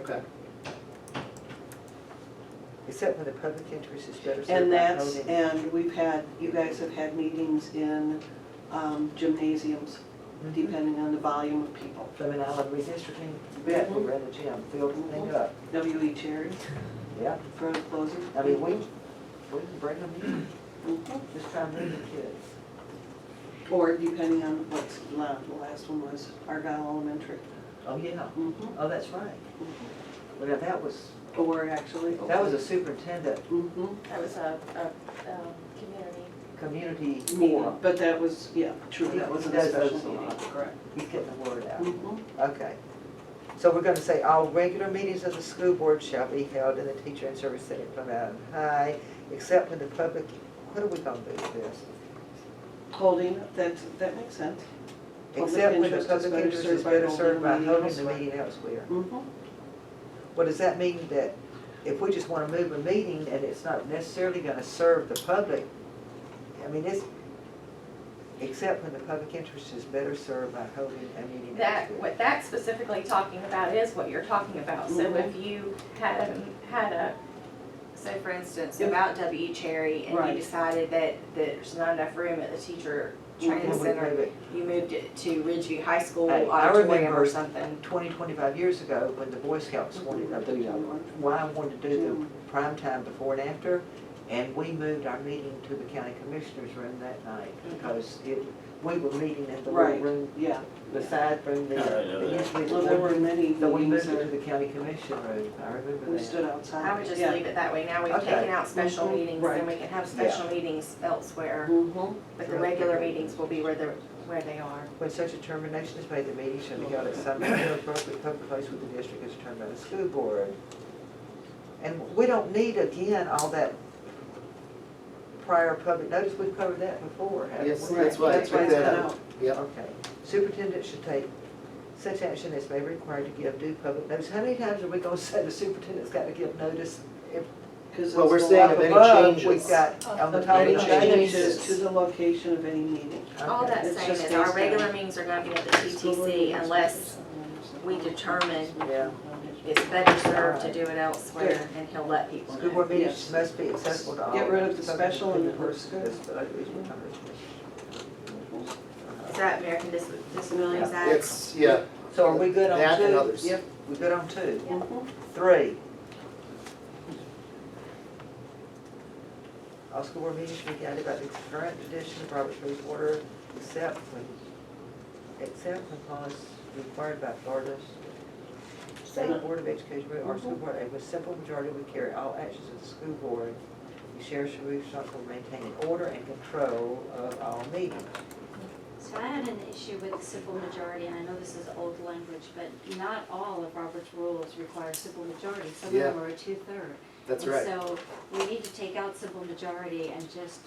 okay. except when the public interest is better served And by that's, holding. and we've had, you guys have had meetings in gymnasiums, Mhm. depending on the volume of people. Fleming Island redistricting, you bet, we ran the gym, filled the thing up. W.E. Cherry Yeah, for the closing. I mean, we can bring them in, Mhm. just try and move the kids. Or depending on what's, the last one was Argyle Elementary. Oh, yeah, Mhm. oh, that's right. Well, now that was Or actually. a superintendent Mhm. That was a community. community Meeting, forum. but that was, yeah, true, He- that wasn't he a does special those a meeting, lot. correct. He's getting the word out. Mhm. Okay. So we're gonna say all regular meetings of the school board shall be held in the teacher and service center at Plymouth Island High, except when the public, what are we gonna do with this? Holding, that makes sense. Public Except when the interest is public better interest served is by better holding served by a meeting holding the elsewhere. meeting elsewhere. Mhm. Well, does that mean that if we just wanna move a meeting and it's not necessarily gonna serve the public, I mean, it's, except when the public interest is better served by holding a meeting That, elsewhere. what that's specifically talking about is what you're talking about. So Mhm. if you had a, So for instance, Yeah. about W. Cherry, and you Right. decided that there's not enough room at the teacher training Then we center, move it. you moved it to Ridgeview High School Hey, I auditorium remember or something. 25 years ago, when the Boy Scouts wanted, why I wanted to do the prime time before and after, and we moved our meeting to the county commissioner's room that night, because we were meeting in the little Right. room, Yeah, the side room there. Yeah, I know that. Usually well, there were many So we meetings moved it there. to the county commission room, I remember We that. stood outside. I would just Yeah. leave it that way. Now we've Okay. taken out special Mhm. meetings, Right. then we can have special meetings elsewhere. Mhm. But the regular meetings will be where they are. When such a determination is made, the meeting shall be held at some appropriate public place with the district as determined by the school board. And we don't need, again, all that prior public notice, we've covered that before, haven't we? Yes, that's why I That's why took it's that cut out. out. Yep. Okay. Superintendent should take such action as may be required to give due public notice. How many times are we gonna say the superintendent's got to give notice? If 'Cause Well, it's we're the saying law of any above, changes. we've got, on the of top any of the changes to the location of any meeting. All Okay. that's It's saying just is our based regular on- meetings are gonna be at the TTC unless we determine Yeah. it's better served to do it elsewhere, and he'll let people School know. board meetings must be accessible to all. Get rid of the public special and the persons. first. Is that American Disabilities Yeah. Act? It's, yeah, So are we good on that and two? others. Yep. We good on two? Mhm. 3. All school board meetings should be guided by the current edition of Robert's Rules of Order, except when clause required by Florida's State Board of Education or school board, a with simple majority would carry all actions of the school board. The sheriff should be responsible for maintaining order and control of all meetings. So I had an issue with the simple majority, and I know this is old language, but not all of Robert's rules require simple majority. Some of them Yeah. are a 2/3. That's And right. so we need to take out simple majority and just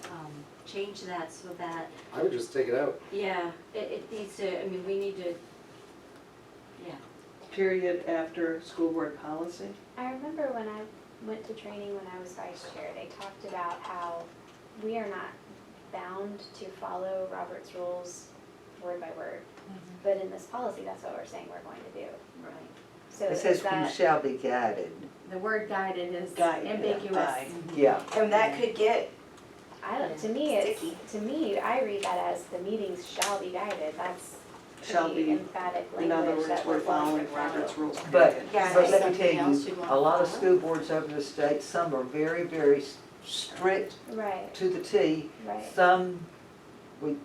change that so that, I would just take it out. yeah, it needs to, I mean, we need to, yeah. Period after school board policy? I remember when I went to training when I was vice chair, they talked about how we are not bound to follow Robert's rules word by word. But in this policy, that's what we're saying we're going to do. Right. So It is says you that, shall be guided. The word guided is Guided, yeah, ambiguous. by. Yeah, And that could get, I don't, to me, it's, Sticky. to me, I read that as the meetings shall be guided. That's Shall pretty be, emphatic in other language words, that we're we're going following to follow. Robert's rules, but, period. Yeah, but is let me something tell else you, you'd want a to lot of follow? school boards over the state, some are very, very strict Right, to the T. right. Some, we,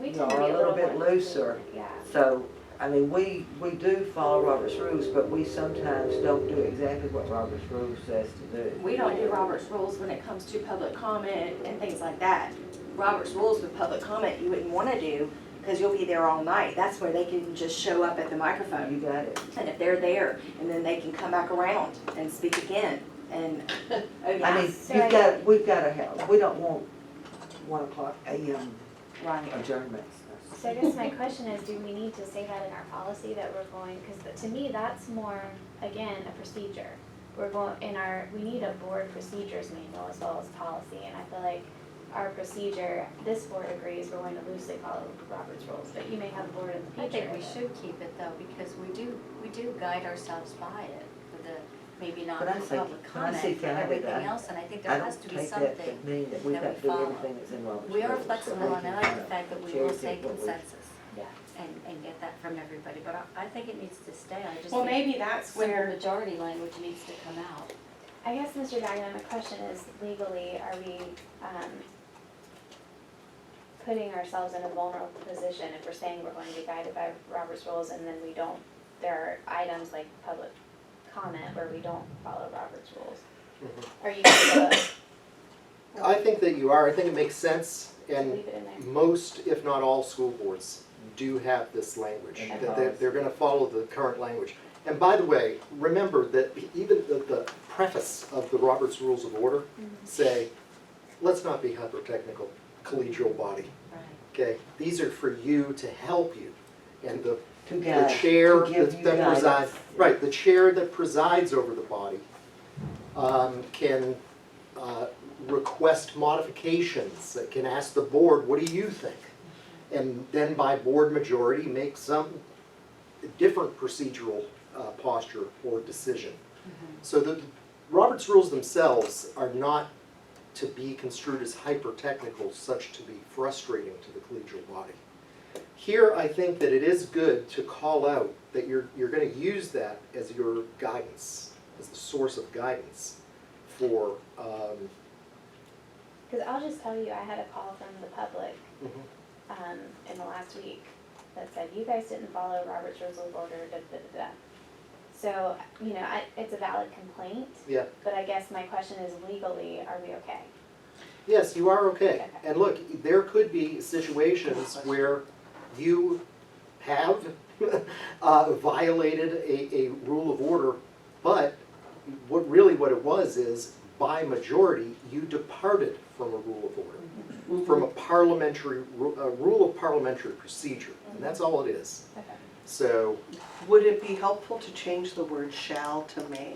We you tend know, to are be a little more bit looser. Yeah. So, I mean, we do follow Robert's rules, but we sometimes don't do exactly what Robert's rules says to do. we don't do Robert's rules when it comes to public comment and things like that. Robert's rules with public comment, you wouldn't wanna do, because you'll be there all night. That's where they can just show up at the microphone. You got it. And if they're there, and then they can come back around and speak again, and, oh yeah. I mean, So you've I- got, we've got to have, we don't want 1 o'clock AM Right. adjournments. So I guess my question is, do we need to say that in our policy that we're going, because to me, that's more, again, a procedure. We're going, we need a board procedures manual as well as policy, and I feel like our procedure, this board agrees we're going to loosely follow Robert's rules, but you may have a board in the I future. think we that- should keep it though, because we do guide ourselves by it, for the, maybe not But I for say- public when I comment, say for guided, everything I- else, and I think I there don't has to be take that something. to mean that we've that got we to do follow. everything that's in Robert's rules. We are but flexible, we and I can like kind the of fact that we cherry will pick say what we- consensus Yeah. and get that from everybody, but I think it needs to stay, I just Well, think maybe that's simple where, majority language needs to come out. I guess, Mr. Diamond, my question is, legally, are we, putting ourselves in a vulnerable position if we're saying we're going to be guided by Robert's rules and then we don't, there are items like public comment where we don't follow Robert's rules? Are you going to I think that you are. I think it makes sense, and leave it in there? most, if not all, school boards do have this language. In That policy. they're gonna follow the current language. And by the way, remember that even the preface of the Robert's Rules of Order say, let's not be hyper-technical, collegial body, Right. okay? These are for you to help you. And the To guide, chair to give that you that presides, guidance. right, the chair that presides over the body can request modifications, can ask the board, what do you think? And then by board majority, make some different procedural posture or decision. So the Robert's rules themselves are not to be construed as hyper-technical, such to be frustrating to the collegial body. Here, I think that it is good to call out that you're gonna use that as your guidance, as the source of guidance for, Because I'll just tell you, I had a call from the public mhm. in the last week that said, you guys didn't follow Robert's Rules of Order, da, da, da, da. So, you know, it's a valid complaint, Yeah, but I guess my question is legally, are we okay? yes, you are okay. Okay. And look, there could be situations where you have violated a rule of order, but what it was is, by majority, you departed from a rule of order, from a parliamentary, a rule of parliamentary procedure, and that's all it is. Okay. So, Would it be helpful to change the word shall to may?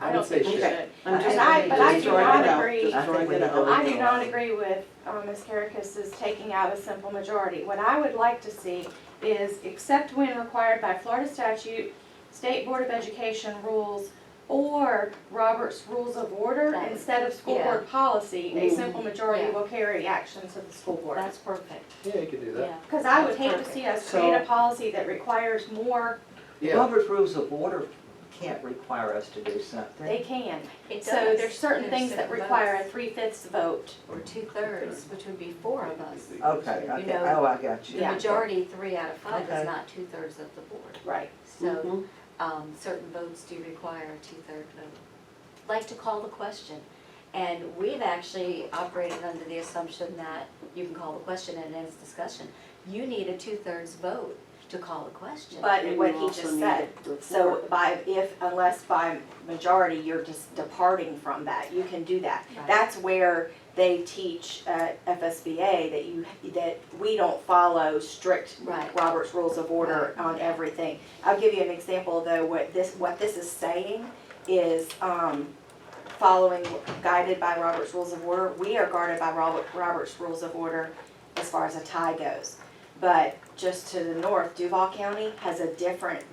I don't think we should. Okay. I'm just And I- but I do throwing not it out, agree. just I think throwing we it need to out. I do not agree with Ms. Karakis's taking out a simple majority. What I would like to see is, except when required by Florida statute, State Board of Education rules, or Robert's Rules of Order, That- instead of school yeah. board policy, a Mhm. simple majority Yeah. will carry action to the school board. That's perfect, yeah, you could do that. yeah. Because I would That's hate to perfect. see us So- create a policy that requires more, Yeah, Robert's Rules of Order can't require us to do they something. can. It So does. there's certain There's things that certain require a votes. 3/5 vote. Or 2/3, which would be 4 of us. Okay, You okay, know, oh, I got you. The Yeah. majority, 3 out of 5, Okay. is not 2/3 of the board. Right. So, certain votes do require a 2/3 vote. Like to call the question. And we've actually operated under the assumption that you can call the question and it ends discussion. You need a 2/3 vote to call a question. But And what you he also just need said, the so floor. unless by majority, you're just departing from that, you can do that. Right. That's where they teach at FSBA that we don't follow strict Right. Robert's Rules of Order on everything. I'll give you an example though, what this is saying is, following, guided by Robert's Rules of Order. We are guarded by Robert's Rules of Order as far as a tie goes. But just to the north, Duval County has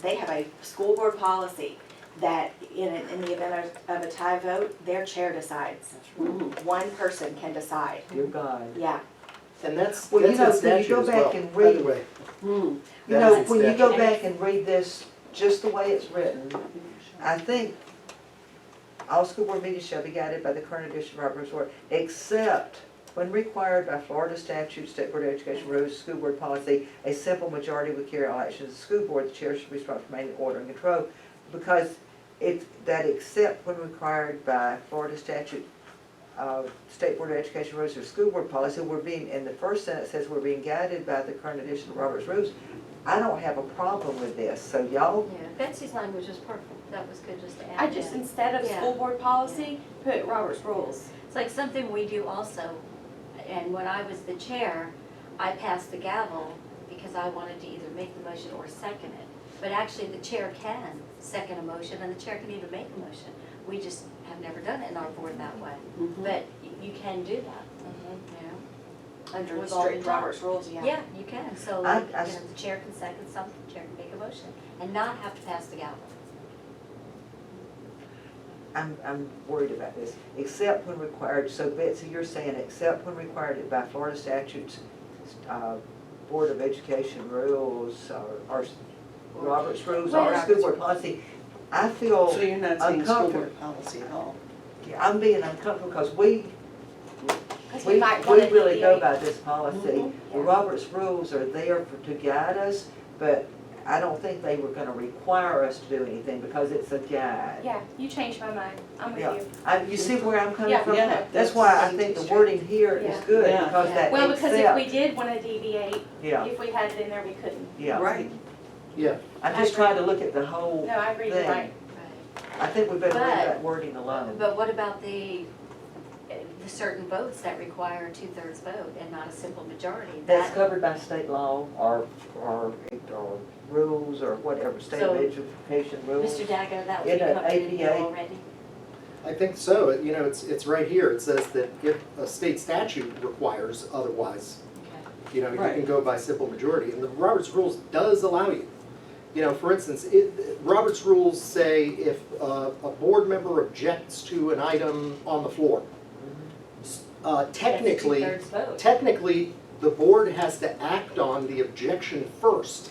they have a school board policy that in the event of a tie vote, their chair decides. One person can decide, Dear God. yeah. And that's Well, you in know, when you statute go as back well, and by the read- way. You That know, is in when you go statute. back and read this, just the way it's written, I think all school board meetings shall be guided by the current edition of Robert's Rules, except when required by Florida statute, State Board of Education rules, school board policy, a simple majority would carry all actions of the school board. The chair should be responsible for maintaining order and control. Because that except when required by Florida statute, State Board of Education rules or school board policy, in the first sentence says we're being guided by the current edition of Robert's Rules. I don't have a problem with this, so y'all, Yeah, Betsy's language was perfect, that was good just to add. I just, that. instead of Yeah. school board policy, put Robert's Rules. It's like something we do also, and when I was the chair, I passed the gavel because I wanted to either make the motion or second it. But actually, the chair can second a motion, and the chair can even make a motion. We just have never done it in our board that way. But you can do that, you know? Under With all the strict time. Robert's Rules, yeah. Yeah, you can, so I- like, you know, the chair can second something, the chair can make a motion, and not have to pass the gavel. I'm worried about this. Except when required, so Betsy, you're saying except when required by Florida statutes, Board of Education rules, or Robert's Rules, or Well- school board policy. I feel So you're not saying school uncomfortable. board policy at all? I'm being uncomfortable because we might wanna really go deviate. by this policy. The Robert's Rules are there to guide us, but I don't think they were gonna require us to do anything because it's a guide. Yeah, you changed my mind, I'm with Yeah. you. You see where I'm coming Yeah, from? yeah, That's why I that's- think the wording here is Yeah. good, Yeah. because that Well, because if except, we did wanna deviate, yeah, if we had it in there, we couldn't. yeah. Right. Yeah, I'm I just agree. trying to look at the whole No, I agree, you're thing. right. I think we better leave But- that wording alone. But what about the certain votes that require a 2/3 vote and not a simple majority? That's That- covered by state law or rules or whatever, state So, education rules. Mr. Dago, that would In be a covered in here APA. already? I think so. You know, it's right here. It says that if a state statute requires otherwise, Okay. you know, you can Right. go by simple majority. And the Robert's Rules does allow you. You know, for instance, Robert's Rules say if a board member objects to an item on the floor, technically, That's a 2/3 vote. technically, the board has to act on the objection first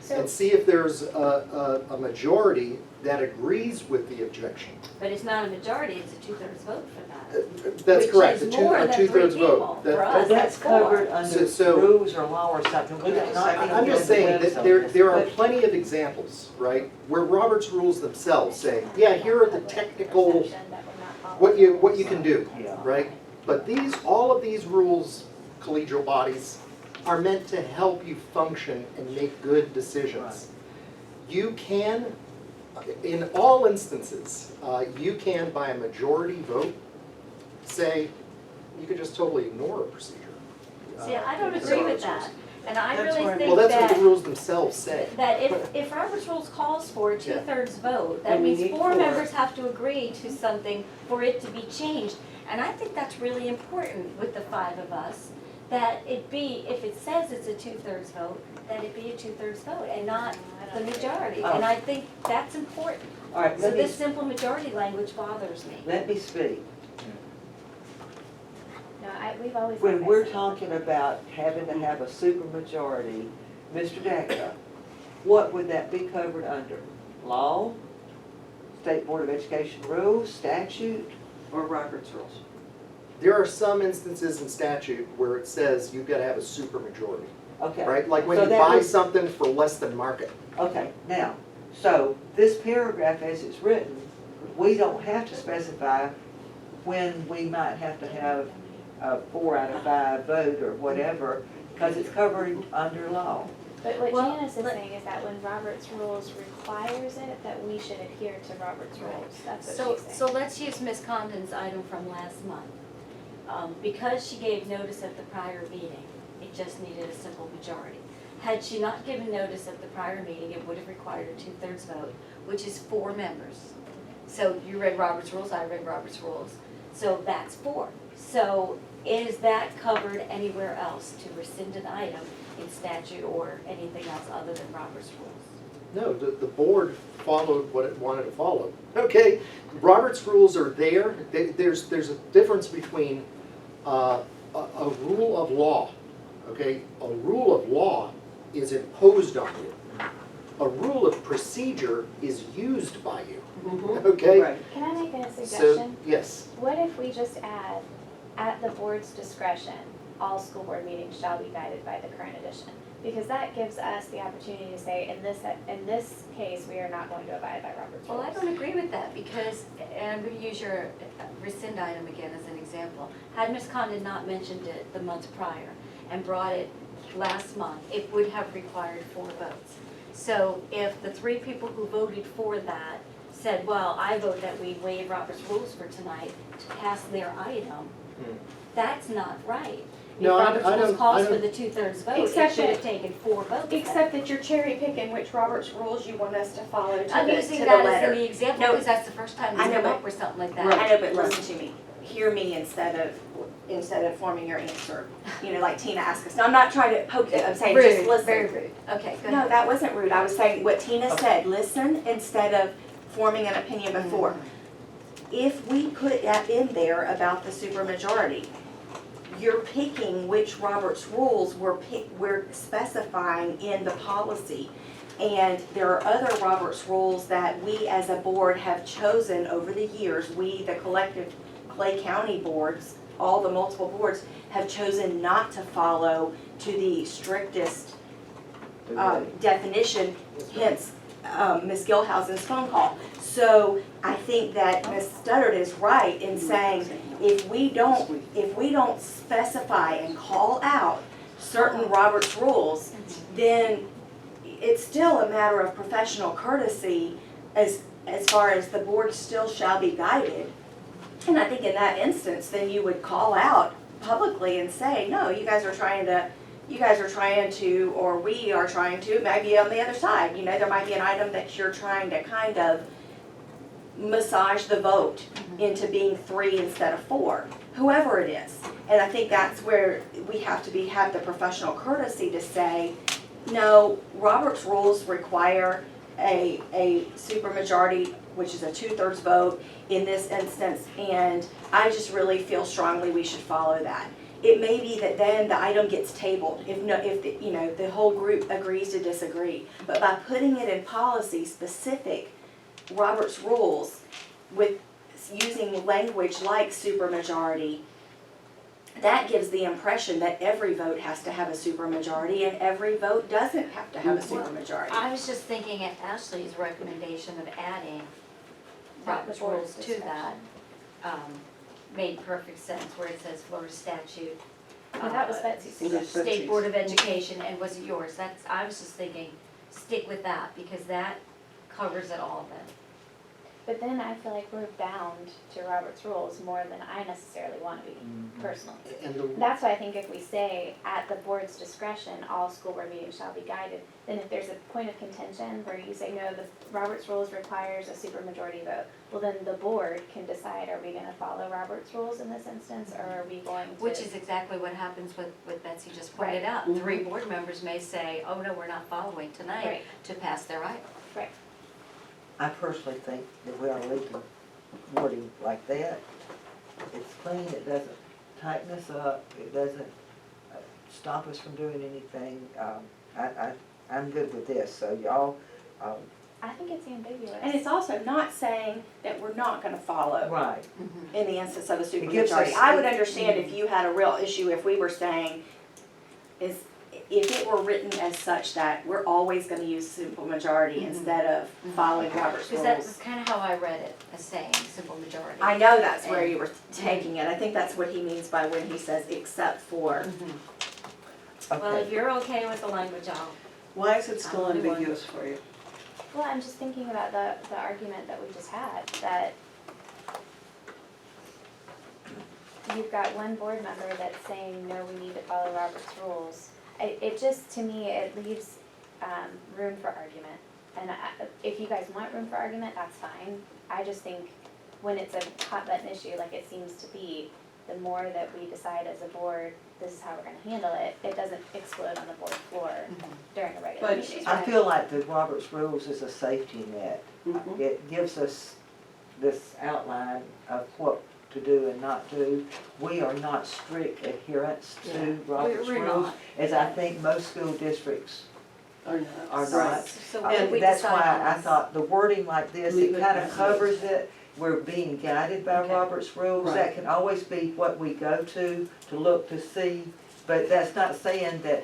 and see if there's a majority that agrees with the objection. But it's not a majority, it's a 2/3 vote for that. That's Which correct, is a more than 2/3 three vote. people. That- For us, But that's four. covered under So- rules or law or something. We did not I'm even just get the saying webs that on there this. are But- plenty of examples, right, where Robert's Rules themselves say, yeah, here are the technical, Perception that we're not following what you can do, Yeah. right? But all of these rules, collegial bodies, are meant to help you function and make good decisions. You can, in all instances, you can, by a majority vote, say, you could just totally ignore a procedure. See, I don't in agree Robert's with that, Rules. and I That's really where- think Well, that's what that, the rules themselves say. that if Robert's Rules calls for a Yeah. 2/3 vote, that And we means need 4 four. members have to agree to something for it to be changed. And I think that's really important with the 5 of us, that it be, if it says it's a 2/3 vote, that it be a 2/3 vote and not the majority. And I think that's important. All right, So let me, this simple majority language bothers me. let me speak. No, we've always. When had we're this. talking about having to have a supermajority, Mr. Dacko, what would that be covered under? Law? State Board of Education rules, statute? Or Robert's Rules? There are some instances in statute where it says you've got to have a supermajority, Okay. right? Like when So you that buy would- something for less than market. Okay, now, so this paragraph as it's written, we don't have to specify when we might have to have a 4 out of 5 vote or whatever, because it's covered under law. But what Well, Janice is let- saying is that when Robert's Rules requires it, that we should adhere to Robert's Rules. That's So, what she's saying. so let's use Ms. Condon's item from last month. Because she gave notice at the prior meeting, it just needed a simple majority. Had she not given notice at the prior meeting, it would have required a 2/3 vote, which is 4 members. So you read Robert's Rules, I read Robert's Rules, so that's 4. So is that covered anywhere else to rescind an item in statute or anything else other than Robert's Rules? No, the board followed what it wanted to follow. Okay, Robert's rules are there. There's a difference between a rule of law, okay? A rule of law is imposed on you. A rule of procedure is used by you, okay? Right. Can I make a So, suggestion? yes, What if we just add, at the board's discretion, all school board meetings shall be guided by the current edition? Because that gives us the opportunity to say, in this case, we are not going to abide by Robert's Well, Rules. I don't agree with that because, and I'm gonna use your rescind item again as an example. Had Ms. Condon not mentioned it the month prior and brought it last month, it would have required 4 votes. So if the 3 people who voted for that said, well, I vote that we waive Robert's Rules for tonight to pass their item, that's not right. If No, I Robert's don't- Rules calls for don't- the 2/3 vote, it Except should have that- taken 4 votes. then. Except that you're cherry picking which Robert's rules you want us to follow to I'm the using to the that as letter. the example No. because that's the first time I we've know, come but- up with something like that. I know, but listen to me. Hear me instead of forming your answer. You know, like Tina asked us. No, I'm not trying to poke you. I'm saying just Rude, listen. very rude. Okay, go No, ahead. that wasn't rude. I was saying what Tina Okay. said. Listen instead of forming an opinion before. If we put that in there about the supermajority, you're picking which Robert's rules we're specifying in the policy. And there are other Robert's rules that we as a board have chosen over the years, we, the collective Clay County boards, all the multiple boards, have chosen not to follow to the strictest definition, hence Ms. Gilhousen's phone call. So I think that Ms. Studdard is right in saying if we don't specify and call out certain Robert's rules, then it's still a matter of professional courtesy as far as the board still shall be guided. And I think in that instance, then you would call out publicly and say, no, you guys are trying to, or we are trying to, maybe on the other side, you know, there might be an item that you're trying to kind of massage the vote into being 3 instead of 4, whoever it is. And I think that's where we have to have the professional courtesy to say, no, Robert's rules require a supermajority, which is a 2/3 vote in this instance, and I just really feel strongly we should follow that. It may be that then the item gets tabled if the whole group agrees to disagree. But by putting it in policy specific Robert's rules with using language like supermajority, that gives the impression that every vote has to have a supermajority and every vote doesn't have to have a supermajority. I was just thinking at Ashley's recommendation of adding At Robert's the board's rules to discretion. that, made perfect sense where it says Florida statute. Well, that was Betsy's It is suggestion. State Board of Education, and was it yours? I was just thinking, stick with that, because that covers it all then. But then I feel like we're bound to Robert's Rules more than I necessarily want to be, personally. and the, That's why I think if we say, at the board's discretion, all school board meetings shall be guided, then if there's a point of contention where you say, no, the Robert's Rules requires a supermajority vote, well, then the board can decide, are we gonna follow Robert's Rules in this instance, or are we going to? Which is exactly what happens with Betsy just pointed Right. out. 3 board members may say, oh, no, we're not following tonight Right. to pass their item. Right. I personally think that we are leaving wording like that. It's clean, it doesn't tighten us up, it doesn't stop us from doing anything. I'm good with this, so y'all, I think it's ambiguous. And it's also not saying that we're not gonna follow right. in the instance of a It gives us- supermajority. I would understand if you had a real issue, if we were saying, if it were written as such that we're always gonna use simple majority instead of following Robert's Because that's rules. kind of how I read it, as saying simple majority. I know that's where you were taking it. I think that's what he means by when he says except for. Well, if Okay, you're okay with the language, I'll Why is it still I'm the only one. ambiguous for you? Well, I'm just thinking about the argument that we just had, that you've got one board member that's saying, no, we need to follow Robert's rules. It just, to me, it leaves room for argument. And if you guys want room for argument, that's fine. I just think when it's a hot button issue like it seems to be, the more that we decide as a board, this is how we're gonna handle it, it doesn't explode on the board floor during a regular But meeting. I feel like the Robert's Rules is a safety net. Mhm. It gives us this outline of what to do and not do. We are not strict adherents to Robert's We're Rules, not. as I think most school districts Or not? are Right. not. So what did And we that's decide why on I this? thought the wording like this, Leave it it kind as of is. covers it. We're being guided by Okay. Robert's Rules. Right. That can always be what we go to look to see. But that's not saying that,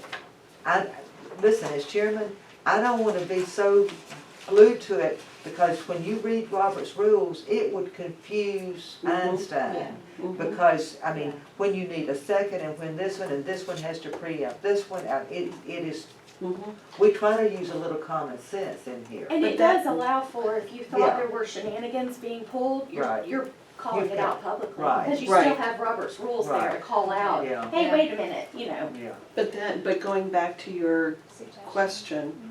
listen, as chairman, I don't want to be so glued to it, because when you read Robert's Rules, it would confuse Einstein. Mhm. Because, I mean, when you need a second and when this one and this one has to preempt this one, it is, Mhm. we try to use a little common sense in here. And But it that- does allow for, if you Yeah. thought there were shenanigans being pulled, Right. you're calling You've it out publicly. right. Because you still Right. have Robert's rules there to Right. call out, Yeah. hey, Yeah. wait a minute, you know. Yeah. But going back to your Suggestion. question,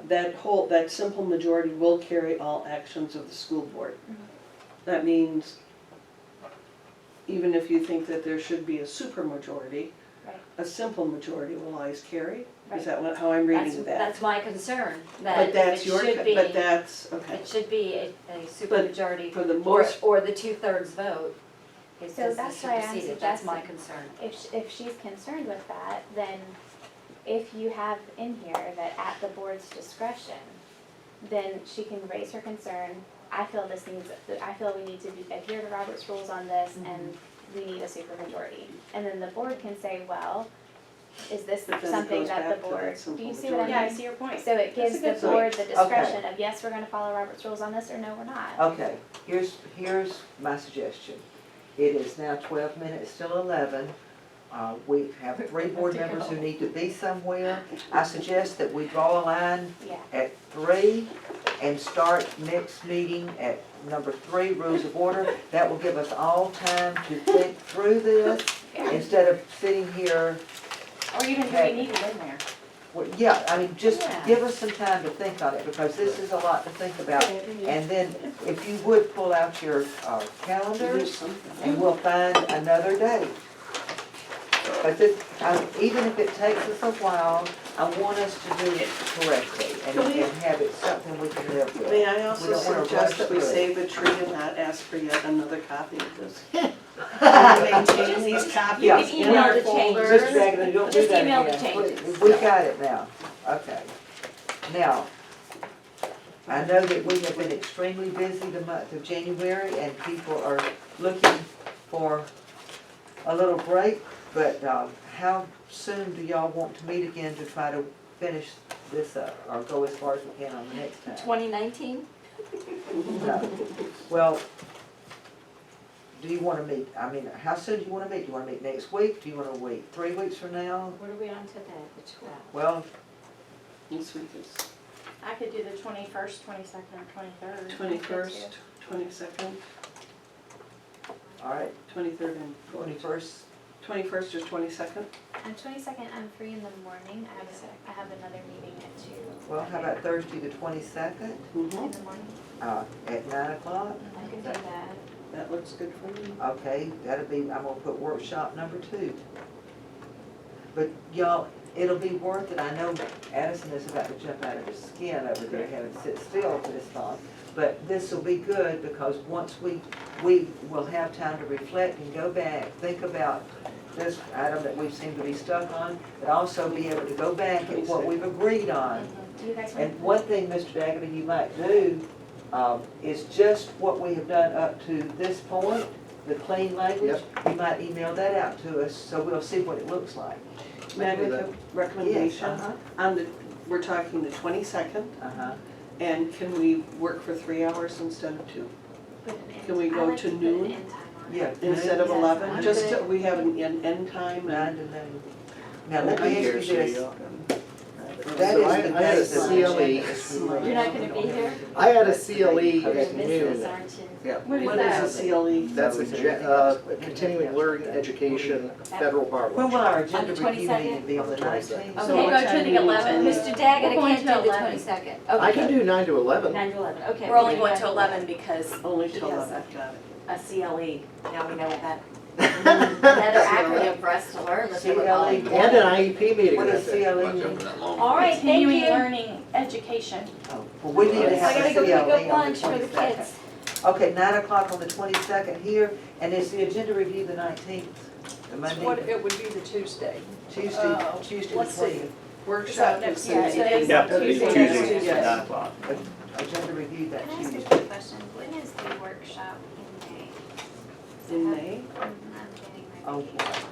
that simple majority will carry all actions of the school board. Mhm. That means even if you think that there should be a supermajority, Right. a simple majority will always carry? Right. Is that how I'm reading that? That's my concern, that But if that's it your, should be, but that's, okay. it should be a supermajority For the or, most, or the 2/3 vote. Is So this that's why I'm superseded, that's my suggesting- concern. If she's concerned with that, then if you have in here that at the board's discretion, then she can raise her concern. I feel we need to adhere to Robert's rules on this, and we need a supermajority. And then the board can say, well, is this But then it something goes that back the to that board, do simple you see what I mean? Yeah, I see your point. So it gives That's a the good board the point. discretion of, yes, we're gonna follow Robert's rules on this, or no, we're not. Okay, here's my suggestion. It is now 12 minutes till 11. We have 3 board members who need to be somewhere. I suggest that we draw a line Yeah. at 3 and start next meeting at number 3, rules of order. That will give us all time to think through this instead of sitting here. Or even do we need it in there? Well, yeah, I mean, just Yeah. give us some time to think on it, because this is a lot to think about. And then, if you would pull out your calendars, and we'll find another day. But this, even if it takes us a while, I want us to do it correctly and have it something we can live with. may I We also don't wanna suggest rush that we through it. save a tree and not ask for yet another copy of this? Maintain these copies Yeah. in Email our the changes. folders. Mr. Bagley, don't do Just that email the again. changes. We got it now, okay. Now, I know that we have been extremely busy the month of January, and people are looking for a little break, but how soon do y'all want to meet again to try to finish this up, or go as far as we can on the next time? 2019? No. Well, do you wanna meet, I mean, how soon do you wanna meet? Do you wanna meet next week? Do you wanna wait 3 weeks from now? What are we on today, the 12th? Well, This week is I could do the 21st, 22nd, or 23rd. 21st, 22nd, all right, 23rd, and 21st. 21st or 22nd? On 22nd, I'm free in the morning. I have another meeting at 2. Well, how about Thursday the 22nd, Mhm. In the morning? at 9 o'clock? I could do that. That looks good for me. Okay, that'll be, I'm gonna put workshop number 2. But y'all, it'll be worth it. I know Addison is about to jump out of his skin over there having to sit still for this long. But this will be good, because once we will have time to reflect and go back, think about this item that we seem to be stuck on, but also be able to go back at what we've agreed on. Do you guys want? And one thing, Mr. Daggett, you might do, is just what we have done up to this point, the clean language. You might email that out to us, so we'll see what it looks like. May I make a Yes, recommendation? uh-huh, On we're talking the 22nd, uh-huh. and can we work for 3 hours instead of 2? Put an end- Can we I go like to put an noon? end time on it. Yeah. Instead of Yes, 11? I'm Just, good. we have an end time 9 and to noon. Now, let I'll be me here, ask so you this. y'all can have That So is I the had a date that the CLE. agenda is related. You're not gonna be here? I had a CLE You're at missing us, noon. aren't you? Yeah. What is What that? is a CLE? That's continuing learning education, federal bar When will lunch. our agenda On the review 22nd? meeting be on the 22nd. 19th? Okay. We'll what go time to do the you 11th. want Mr. Daggett, We're going I can't to do the 11. 22nd. I can do 9 to 11. 9 to 11, okay. We're only going to 11 because Only He till has 11, got it. a CLE, now we know what that. Another acronym for us to learn, let's have a CLE. And an IEP meeting What that does day. CLE mean? All right, thank Continuing you. learning education. Oh, well, we need to I have gotta a go CLE pick up on lunch the for the 22nd. kids. Okay, 9 o'clock on the 22nd here, and is the agenda review the 19th? The What, Monday, it would be the Tuesday. Tuesday, Tuesday the Let's see. 20th? Workshop next is Yeah, Tuesday. it is Yep, Tuesday. Tuesday, Yes. 9 o'clock. Agenda review that Can I ask a Tuesday. quick question? When is the workshop in May? In May, I'm getting my Oh, vacation.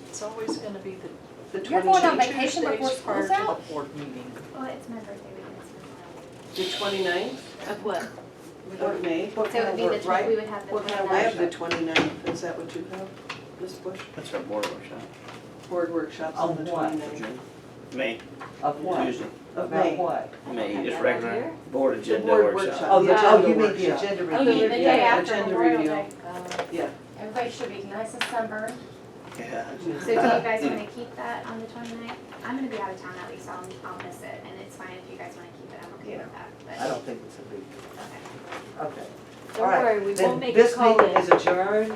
It's always gonna be the the You're going on 29th, vacation before Tuesdays prior school's to out? the board meeting. Well, it's my birthday weekend, the 29th Of what? of May. What so it kind would of be work, the, right? we would have the What kind of I have 29th. the 29th, is that what you have, Ms. Bush? That's our board workshop. Board workshops on On the what? 29th May, Of what? Tuesday. of About May. what? May, have just that regular here. board The agenda board workshop. workshop. Oh, The the, oh, agenda you mean the workshop. agenda Oh, you mean review? the Yeah, day after agenda Memorial review. Day? Yeah, Everybody should be nice and sunburned. Yeah. So do you guys wanna keep that on the 29th? I'm gonna be out of town at least, so I'll miss it, and it's fine if you guys wanna keep it, I'm okay with that, but. I don't think it's a big, Okay. okay. Don't All right, worry, we then won't make a this call meeting in. is adjourned.